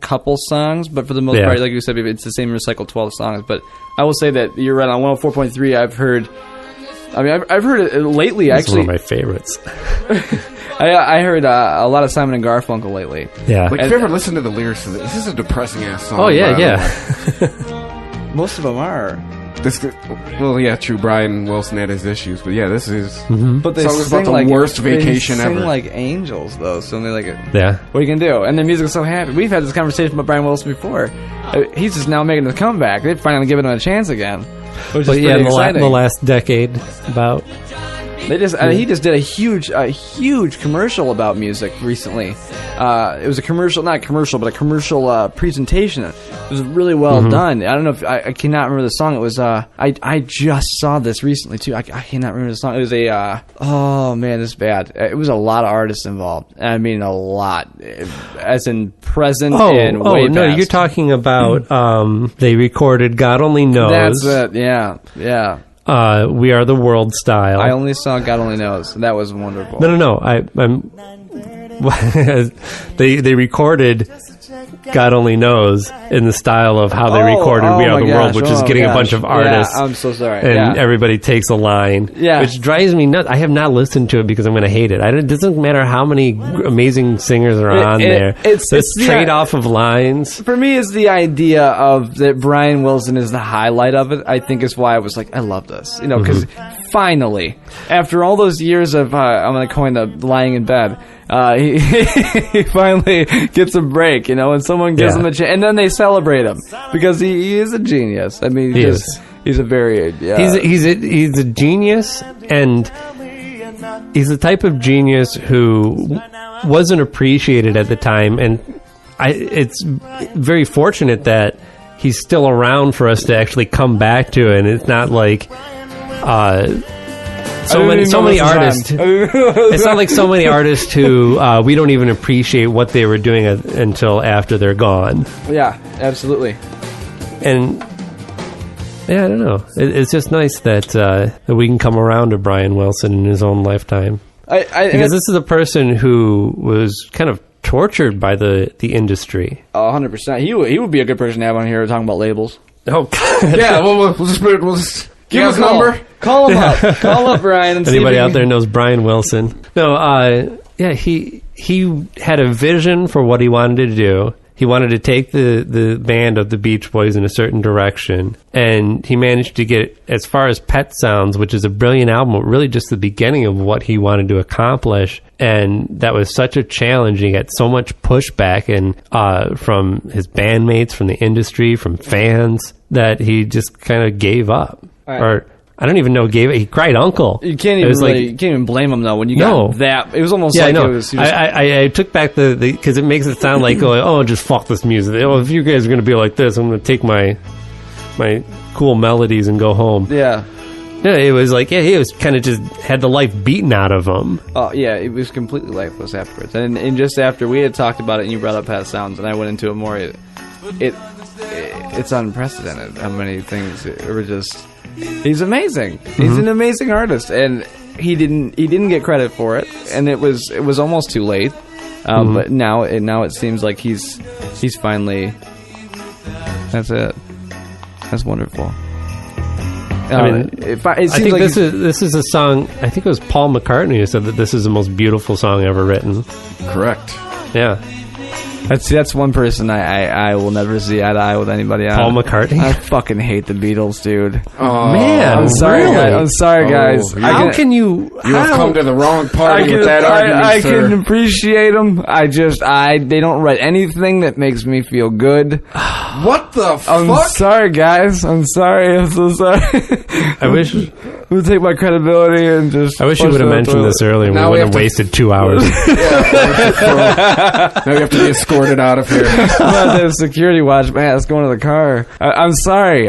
couple songs, but for the most part, like you said, it's the same recycled 12 songs. But I will say that you're right on 104.3. I've heard it lately. That's actually, one of my favorites. I heard a lot of Simon and Garfunkel lately. Yeah. Like, if you ever listen to the lyrics of this is a depressing ass song. Oh, yeah, by the yeah. way. Most of them are. Well, yeah, true. Brian Wilson had his issues, but yeah, this is. But they song is sing about the like worst vacation they sing ever. like angels, though. So they're like, Yeah. what are you gonna do? And their music is so happy. We've had this conversation about Brian Wilson before. He's just now making a comeback. They've finally given him a chance again, which is But yeah, pretty in exciting. the last decade, about. They just he just did a huge commercial about music recently. It was a commercial, not commercial, but a commercial presentation. It was really well done. I don't know if I cannot remember the song. It was I just saw this recently too. I cannot remember the song. It was oh man, this is bad. It was a lot of artists involved. I mean a lot, as in present and way no, past. you're talking about they recorded God Only Knows. That's it. Yeah. We Are the World style. I only saw God Only Knows. That was wonderful. No. I'm. They recorded God Only Knows in the style of how they recorded We Are the World, which is getting a bunch of artists. Yeah, I'm so sorry. And everybody takes a line. Yeah. Which drives me nuts. I have not listened to it because I'm going to hate it. It doesn't matter how many amazing singers are on there. It's this trade-off of lines. For me, it's the idea of that Brian Wilson is the highlight of it. I think is why I was like, I love this. You know, because finally, after all those years of, I'm going to coin the lying in bed, he finally gets a break, you know, and someone gives him a chance, and then they celebrate him because he is a genius. I mean, he's a very he's a genius, and he's the type of genius who wasn't appreciated at the time, and it's very fortunate that he's still around for us to actually come back to it. And it's not like so many artists. It's not like so many artists who we don't even appreciate what they were doing until after they're gone. Yeah, absolutely. And yeah, I don't know. It's just nice that we can come around to Brian Wilson in his own lifetime. Because this is a person who was kind of tortured by the industry. 100%. He would be a good person to have on here talking about labels. Oh, God. Yeah, we'll just give us a number. Call him up. Call up Brian. And Anybody out there knows Brian Wilson? No, he had a vision for what he wanted to do. he wanted to take the band of the Beach Boys in a certain direction, and he managed to get as far as Pet Sounds, which is a brilliant album, really just the beginning of what he wanted to accomplish. And that was such a challenge. He got so much pushback and from his bandmates, from the industry, from fans, that he just kind of gave up. Or I don't even know. He cried uncle. You can't even you can't even blame him though when you got that. It was almost like it was. I took back the because it makes it sound like just fuck this music. Oh, if you guys are gonna be like this, I'm gonna take my cool melodies and go home. Yeah. Yeah, it was like he was kind of just had the life beaten out of him. Oh yeah, it was completely lifeless afterwards. And just after we had talked about it, and you brought up Pet Sounds, and I went into it more. It's unprecedented how many things were just. He's amazing. He's an amazing artist, and he didn't get credit for it, and it was almost too late. But now it seems like he's finally. That's it. That's wonderful. I mean, I think like this is a song. I think it was Paul McCartney who said that this is the most beautiful song ever written. Correct. Yeah. That's one person I will never see eye to eye with anybody. Paul McCartney? I fucking hate the Beatles, dude. Oh, man. I'm sorry, really? guys. I'm sorry, guys. How can you... You have come to the wrong party with that argument, I sir. can appreciate them. They don't write anything that makes me feel good. What the fuck? I'm sorry, guys. I'm sorry. I'm so sorry. I wish... We'll take my credibility and just... I wish you would have mentioned this earlier. We would have wasted 2 hours. Now you have to be escorted out of here. The security watch, man. Let's go into the car. I'm sorry.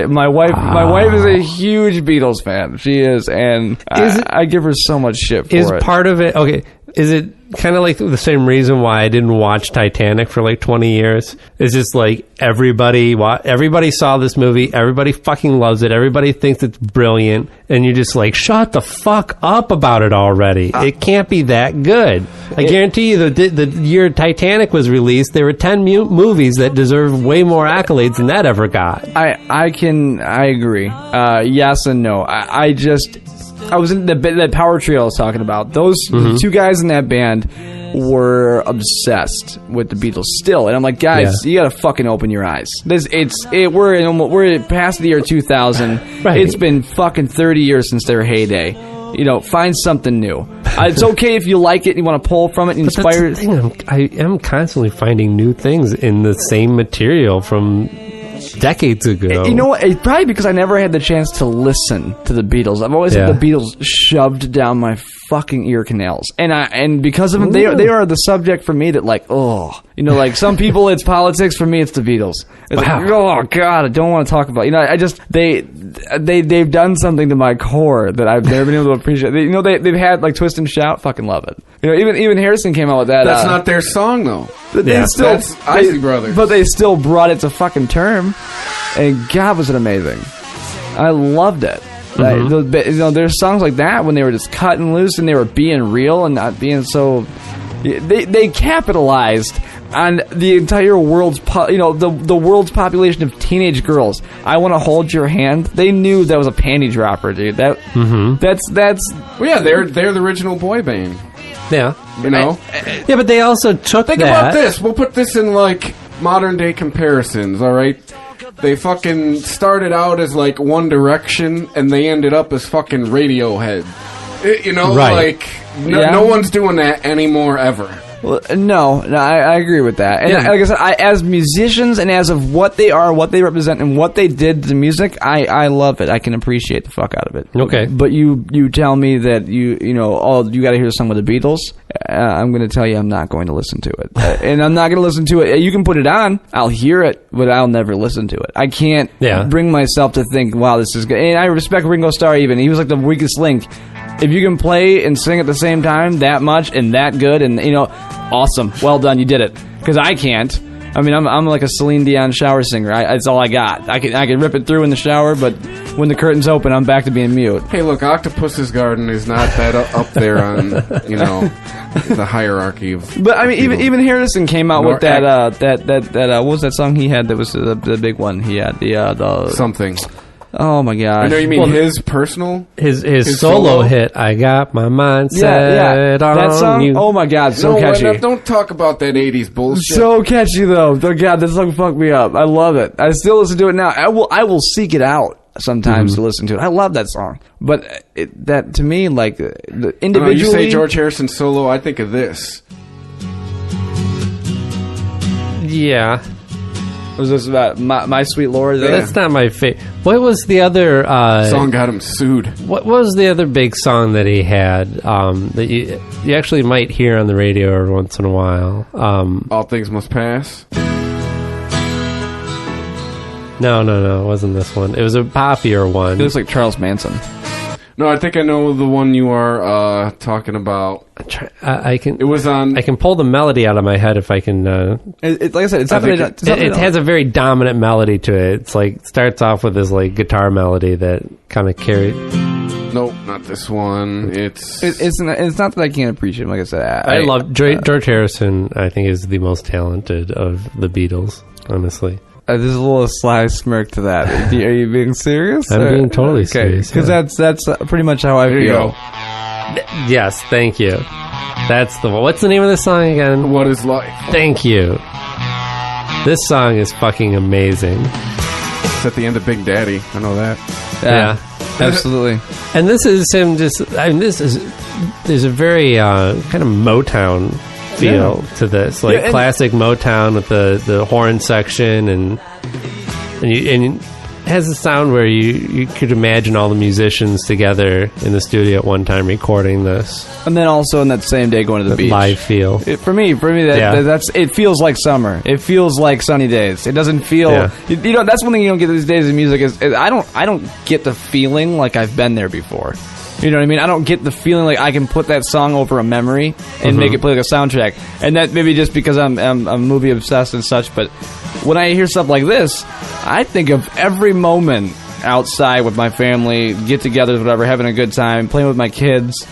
My wife is a huge Beatles fan. She is, and I give her so much shit for it. Is part of it... Okay, is it kind of like the same reason why I didn't watch Titanic for like 20 years? It's just like everybody saw this movie, everybody fucking loves it, everybody thinks it's brilliant, and you're just like, shut the fuck up about it already. It can't be that good. I guarantee you the year Titanic was released, there were 10 movies that deserve way more accolades than that ever got. I agree. Yes and no. I was in that power trio I was talking about. Those two guys in that band were obsessed with the Beatles still, and I'm like, guys, you gotta fucking open your eyes. We're past the year 2000. Right. It's been fucking 30 years since their heyday. Find something new. It's okay if you like it and you want to pull from it and inspire. That's the thing. I am constantly finding new things in the same material from decades ago. You know what? It's probably because I never had the chance to listen to the Beatles. I've always had the Beatles shoved down my fucking ear canals, and because of them, they are the subject for me that like some people it's politics. For me, it's the Beatles. It's like, oh god, I don't want to talk about. They've done something to my core that I've never been able to appreciate. They've had like Twist and Shout, fucking love it. Even Harrison came out with that. That's not their song though. That's Isley Brothers. But they still brought it to fucking term, and God, was it amazing. I loved it. There's songs like that when they were just cutting loose and they were being real and not being so. They capitalized on the entire world's the world's population of teenage girls. I Want to Hold Your Hand. They knew that was a panty dropper, dude. That's well, yeah, they're the original boy band. Yeah, yeah, but they also took. Think about this. We'll put this in like modern day comparisons. All right. They fucking started out as like One Direction, and they ended up as fucking Radiohead. Right. No one's doing that anymore ever. Well, no, I agree with that. And like I said, as musicians and as of what they are, what they represent, and what they did to music, I love it. I can appreciate the fuck out of it. Okay. But you tell me that you got to hear a song with the Beatles. I'm going to tell you I'm not going to listen to it. And I'm not going to listen to it. You can put it on. I'll hear it, but I'll never listen to it. I can't bring myself to think, wow, this is good. And I respect Ringo Starr even. He was like the weakest link. If you can play and sing at the same time that much and that good and, awesome. Well done. You did it. Because I can't. I mean, I'm like a Celine Dion shower singer. That's all I got. I can rip it through in the shower, but when the curtains open, I'm back to being mute. Hey, look, Octopus's Garden is not that up there on, the hierarchy of. But I mean, even Harrison came out with that what was that song he had that was the big one he had the something. Oh my gosh. I know you mean his personal? His solo hit, I got my mind set on that song, you. oh my god, so catchy. Don't talk about that 80s bullshit. So catchy though. Oh god, this song fucked me up. I love it. I still listen to it now. I will seek it out sometimes to listen to it. I love that song. But that to me, like, individually... you say George Harrison solo, I think of this. Yeah. Was this about My Sweet Lord? That's not my favorite. What was the other... song got him sued. What was the other big song that he had that you actually might hear on the radio every once in a while? All Things Must Pass? No, it wasn't this one. It was a poppier one. It looks like Charles Manson. No, I think I know the one you are talking about. I can. It was on. I can pull the melody out of my head if I can. Like I said, it has a very dominant melody to it. It's like starts off with this like guitar melody that kind of carries. Nope, not this one. It's not that I can't appreciate him. Like I said, I love George Harrison. I think is the most talented of the Beatles. Honestly. There's a little sly smirk to that. Are you being serious? I'm being totally serious. Because that's pretty much how I feel. Yes, thank you. That's the one. What's the name of this song again? What Is Life? Thank you. This song is fucking amazing. It's at the end of Big Daddy. I know that. Yeah. Absolutely. And this is him just... I mean, there's a very kind of Motown feel to this, like classic Motown with the horn section, and it has a sound where you could imagine all the musicians together in the studio at one time recording this, and then also in that same day going to the beach. Live feel. For me, that's it. Feels like summer. It feels like sunny days. It doesn't feel. You know, that's one thing you don't get these days in music is I don't get the feeling like I've been there before. You know what I mean? I don't get the feeling like I can put that song over a memory and make it play like a soundtrack. And that maybe just because I'm movie obsessed and such. But when I hear stuff like this, I think of every moment outside with my family, get-togethers, whatever, having a good time, playing with my kids.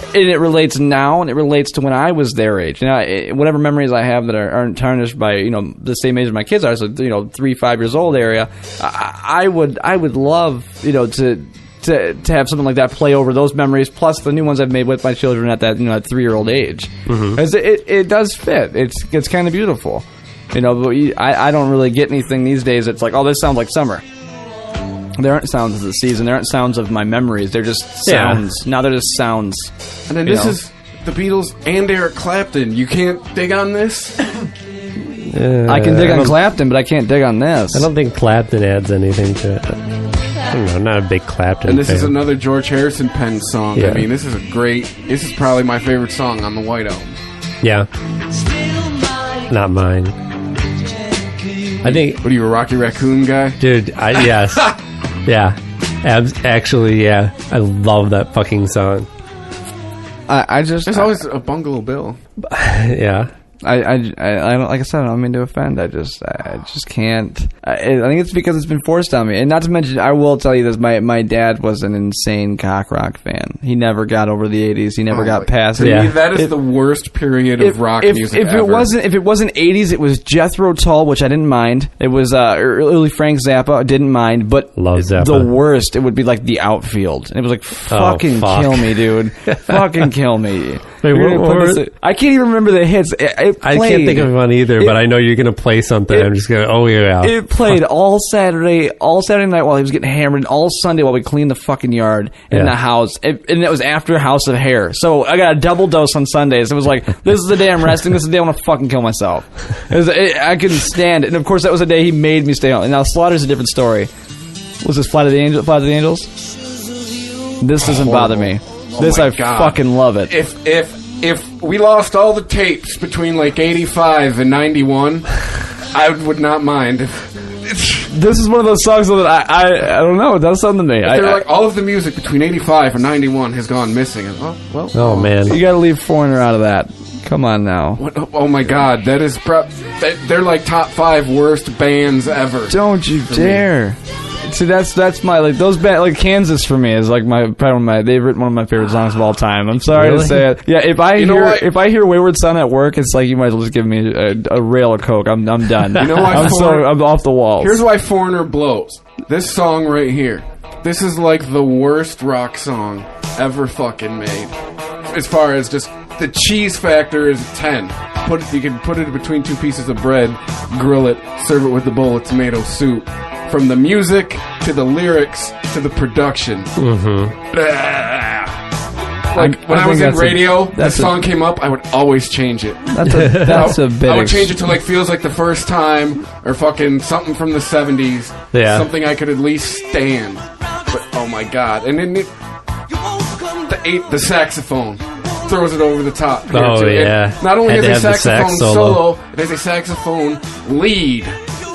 And it relates now, and it relates to when I was their age. You know, whatever memories I have that aren't tarnished by, you know, the same age as my kids are, so, you know, 3-5 years old area. I would love, you know, to have something like that play over those memories, plus the new ones I've made with my children at that, you know, that 3-year-old age. As it does fit. It's kind of beautiful, you know. But I don't really get anything these days. It's like, oh, this sounds like summer. There aren't sounds of the season. There aren't sounds of my memories. They're just sounds. Now they're just sounds. And then this is the Beatles and Eric Clapton. You can't dig on this. I can dig on Clapton, but I can't dig on this. I don't think Clapton adds anything to it. I don't know, not a big Clapton And this fan. is another George Harrison pen song. Yeah. I mean, this is probably my favorite song on the White Album. Yeah. Not mine. I think... What are you, a Rocky Raccoon guy? Dude, yes. Yeah. Actually, yeah. I love that fucking song. There's always a Bungalow Bill. Yeah. I don't, like I said, I don't mean to offend. I just can't. I think it's because it's been forced on me. And not to mention, I will tell you this: my dad was an insane cock rock fan. He never got over the 80s. He never got past it. Yeah. That is the worst period of rock music if ever. If it wasn't 80s, it was Jethro Tull, which I didn't mind. It was early Frank Zappa, I didn't mind. But Love Zappa. The worst, it would be like The Outfield. And it was like, fucking kill me, dude. Fucking kill me. Wait, I can't even remember the hits. I can't think of one either, but I know you're going to play something. I'm just going to, oh, yeah. It played all Saturday night while he was getting hammered, and all Sunday while we cleaned the fucking yard in the house. And it was after House of Hair. So I got a double dose on Sundays. It was like, this is the day I'm resting. This is the day I want to fucking kill myself. I couldn't stand it. And of course, that was the day he made me stay home. And now Slaughter's a different story. Was this Flight of the Angels? This doesn't bother me. This I fucking love it. If we lost all the tapes between like 85 and 91, I would not mind. This is one of those songs that I don't know. It does something to me. They're like all of the music between 85 and 91 has gone missing. Oh man, you got to leave Foreigner out of that. Come on now. Oh my God, that is they're like top 5 worst bands ever. Don't you dare. See, that's my, like, those bands, like Kansas for me is like they've written one of my favorite songs of all time. I'm sorry to say it. Yeah, if I hear Wayward Son at work, it's like you might as well just give me a rail of coke. I'm done. You know why? I'm off the walls. Here's why Foreigner blows. This song right here. This is like the worst rock song ever fucking made. As far as just the cheese factor is 10. You can put it between two pieces of bread, grill it, serve it with a bowl of tomato soup. From the music to the lyrics to the production. Like when I was in radio, that song came up, I would always change it. That's a bit. I would change it to like Feels Like the First Time or fucking something from the 70s. Yeah. Something I could at least stand. But oh my god. And then the saxophone throws it over the top. Here, Oh, too. yeah. And not only Had has to a have the saxophone sax solo, it has a saxophone lead.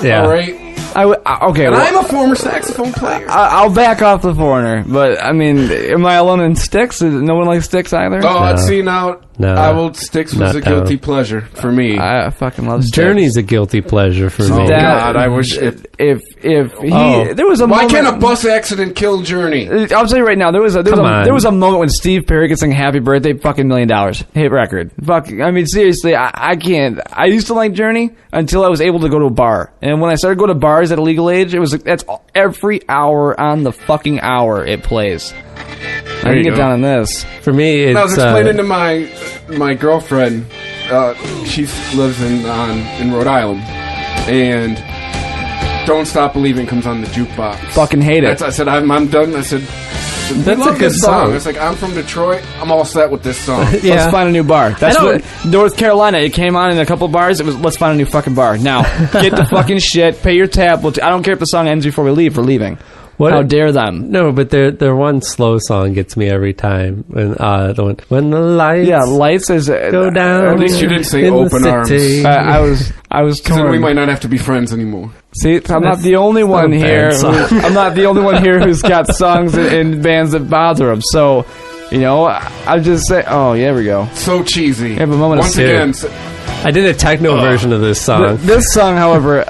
Yeah. All right? Okay, And well, I'm a former saxophone player. I'll back off the foreigner, but I mean, am I alone in Styx? No one likes Styx either. Oh, see now, No. I will. Styx was Not a guilty down. pleasure for me. I fucking love Styx. Journey's a guilty pleasure for Oh me. God, I wish. If he, Oh. there was a Why moment. can't a bus accident kill Journey? I'll tell you right now, there was Come on. a moment when Steve Perry could sing "Happy Birthday," fucking $1 million hit record. Fuck, I mean seriously, I can't. I used to like Journey until I was able to go to a bar, and when I started going to bars at a legal age, that's every hour on the fucking hour it plays. I can you get go. down on this. For me, it's I was explaining to my girlfriend. She lives in Rhode Island, and "Don't Stop Believing" comes on the jukebox. Fucking hate it. I said I'm done. I said That's love a good this song. It's like I'm from Detroit. I'm all set with this song. Yeah. Let's find a new bar. That's I what North Carolina. It came on in a couple bars. It was let's find a new fucking bar now. Get the fucking shit. Pay your tab. I don't care if the song ends before we leave. We're leaving. What- How dare them? No, but their one slow song gets me every time. When the lights Yeah, lights is go down. At least you didn't say in the open arms. city. I was Then torn. we might not have to be friends anymore. See, I'm not the only one not a here. bad song. I'm not the only one here who's got songs in bands that bother him. So, I just say, oh, yeah, there we go. So cheesy. Have a moment of Once sin. again, I did a techno version of this song. This song, however,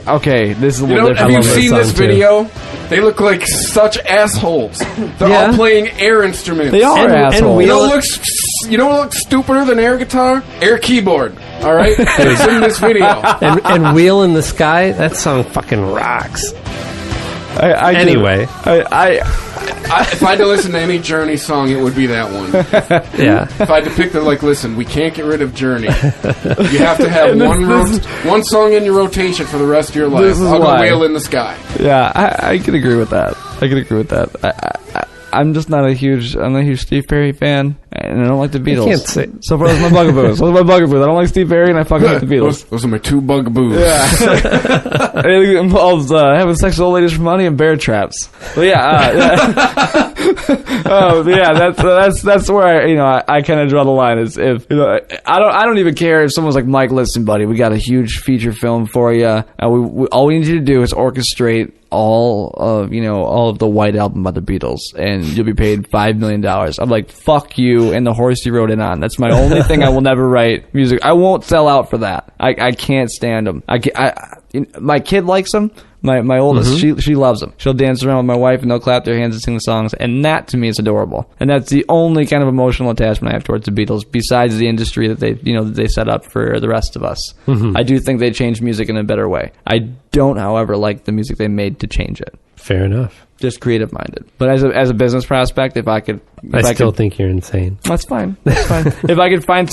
okay, this is a you little know, have different. you love that seen this song, too. video? They look like such assholes. They're Yeah. all playing air instruments. They are And assholes. You know what looks stupider than air guitar? Air keyboard. All right, it's in this video. and Wheel in the Sky, that song fucking rocks. Anyway. If I had to listen to any Journey song, it would be that one. Yeah. If I had to pick the listen, we can't get rid of Journey. You have to have one song in your rotation for the rest of your life. This is I'll go why. Wheel in the Sky. Yeah, I can agree with that. I'm just not a huge Steve Perry fan, and I don't like the Beatles. can't say- So far, that's my bugaboos. Those are my bugaboos. I don't like Steve Perry, and I fucking like the Beatles. Those are my two bugaboos. It involves having sex with old ladies for money and bear traps. But that's where I kind of draw the line. Is if I don't even care if someone's like, Mike, listen, buddy, we got a huge feature film for you. All we need you to do is orchestrate all of the White Album by the Beatles, and you'll be paid $5 million. I'm like, fuck you and the horse you rode in on. That's my only thing. I will never write music. I won't sell out for that. I can't stand them. My kid likes them. My oldest, she loves them. She'll dance around with my wife, and they'll clap their hands and sing the songs, and that to me is adorable. And that's the only kind of emotional attachment I have towards the Beatles, besides the industry that they set up for the rest of us. I do think they changed music in a better way. I don't, however, like the music they made to change it. Fair enough. Just creative minded. But as a business prospect, I still think you're insane. that's fine. That's fine. if I could find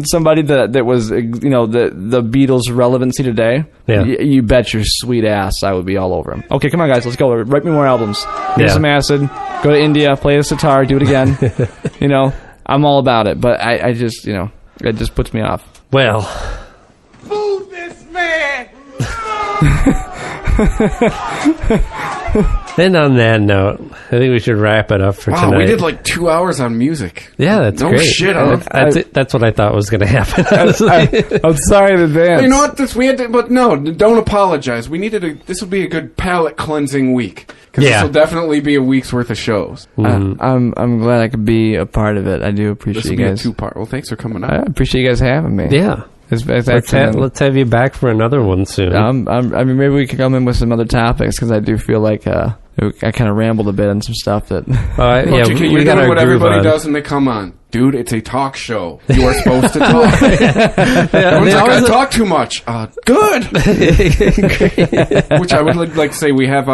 somebody that was, the Beatles' relevancy today, Yeah. you bet your sweet ass I would be all over him. Okay, come on, guys, let's go. Write me more albums. Give me Yeah. some acid. Go to India, play the sitar, do it again. I'm all about it. But I just, it just puts me off. Well, Move this man! and on that note, I think we should wrap it up for Wow, tonight. we did like 2 hours on music. Yeah, that's No great. shit, huh? That's what I thought was going to happen. honestly. I'm sorry in advance. You know what? But no, don't apologize. This will be a good palate cleansing week. Because Yeah. this will definitely be a week's worth of shows. I'm glad I could be a part of it. I do appreciate This will you be a guys. two-part. Well, thanks for coming I out. appreciate you guys having me. Yeah. It's Let's have you back for another one soon. I mean, maybe we could come in with some other topics, because I do feel like I kind of rambled a bit on some stuff that. Yeah, Look, you're we got doing our what groove everybody on. does, and they come on. Dude, it's a talk show. You are supposed to talk. Everyone's like, I talk too much. Good. Which I would like to say we have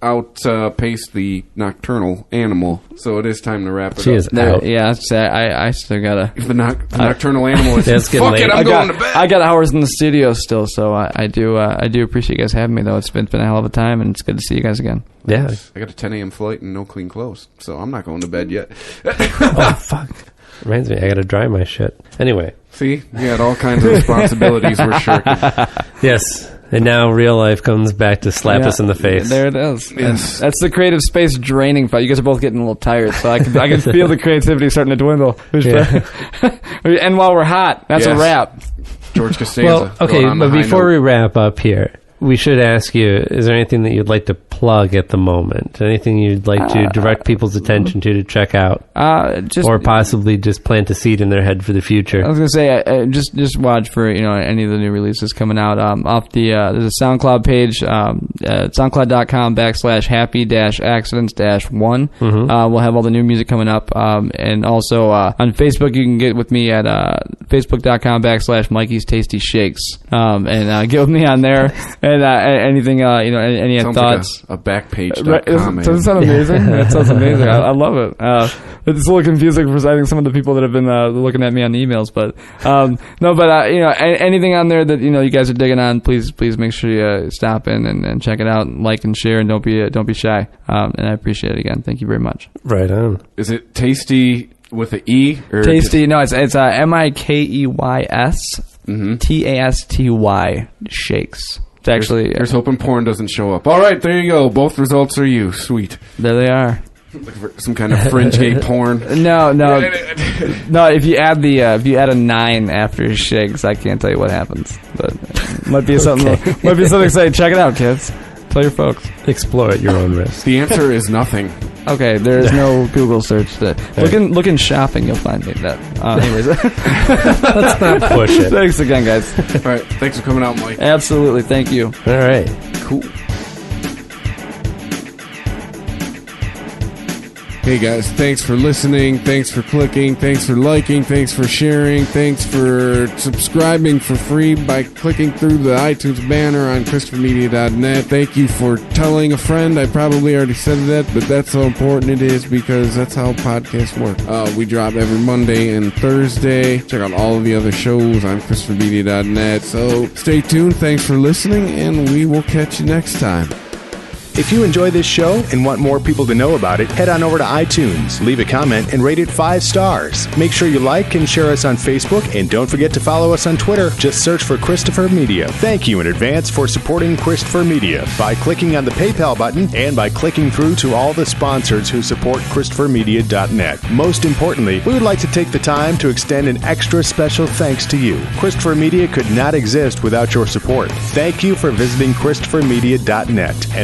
outpaced the nocturnal animal, so it is time to wrap it up. Out. Yeah, I still gotta. The nocturnal animal is It's getting fuck late. it, I'm going to bed. I got hours in the studio still, so I do appreciate you guys having me, though. It's been a hell of a time, and it's good to see you guys again. Yeah. I got a 10 a.m. flight and no clean clothes, so I'm not going to bed yet. Oh, fuck. Reminds me, I gotta dry my shit. Anyway. See? You had all kinds of responsibilities we're shirking. Yes. And now real life comes back to slap us in the face. There it is. Yes. That's the creative space draining fight. You guys are both getting a little tired, so I can feel the creativity starting to dwindle. Yeah. And while we're hot, that's a wrap. George Costanza. Well, okay, but before we wrap up here, we should ask you, is there anything that you'd like to plug at the moment? Anything you'd like to direct people's attention to check out? Or possibly just plant a seed in their head for the future? I was going to say, just watch for any of the new releases coming out. Off there's a SoundCloud page, soundcloud.com/happy-accidents-1. We'll have all the new music coming up. And also on Facebook, you can get with me at facebook.com/Mikey's Tasty Shakes. And get with me on there. And anything, any sounds thoughts? Like a backpage. Right, doesn't it sound amazing? That sounds amazing. I love it. It's a little confusing for I think some of the people that have been looking at me on the emails, but anything on there that you guys are digging on, please make sure you stop in and check it out, and like and share, and don't be shy. And I appreciate it again. Thank you very much. Right on. Is it Tasty with an E? Or Tasty? No, it's MIKEYS TASTY Shakes. It's actually. Here's hoping porn doesn't show up. All right, there you go. Both results are you. Sweet. There they are. Looking for some kind of fringe gay porn. No. If you add a 9 after shakes, I can't tell you what happens. But it might be something. Might be something to say. Check it out, kids. Tell your folks. Explore at your own risk. The answer is nothing. Okay, there is no Google search. Look in shopping, you'll find me. Anyways, let's not push it. Thanks again, guys. All right, thanks for coming out, Mike. Absolutely, thank you. All right, cool. Hey guys, thanks for listening, thanks for clicking, thanks for liking, thanks for sharing, thanks for subscribing for free by clicking through the iTunes banner on ChristopherMedia.net. Thank you for telling a friend. I probably already said that, but that's how important it is because that's how podcasts work. We drop every Monday and Thursday. Check out all of the other shows on ChristopherMedia.net. So stay tuned, thanks for listening, and we will catch you next time. If you enjoy this show and want more people to know about it, head on over to iTunes, leave a comment, and rate it 5 stars. Make sure you like and share us on Facebook, and don't forget to follow us on Twitter. Just search for Christopher Media. Thank you in advance for supporting Christopher Media by clicking on the PayPal button and by clicking through to all the sponsors who support ChristopherMedia.net. Most importantly, we would like to take the time to extend an extra special thanks to you. Christopher Media could not exist without your support. Thank you for visiting ChristopherMedia.net. And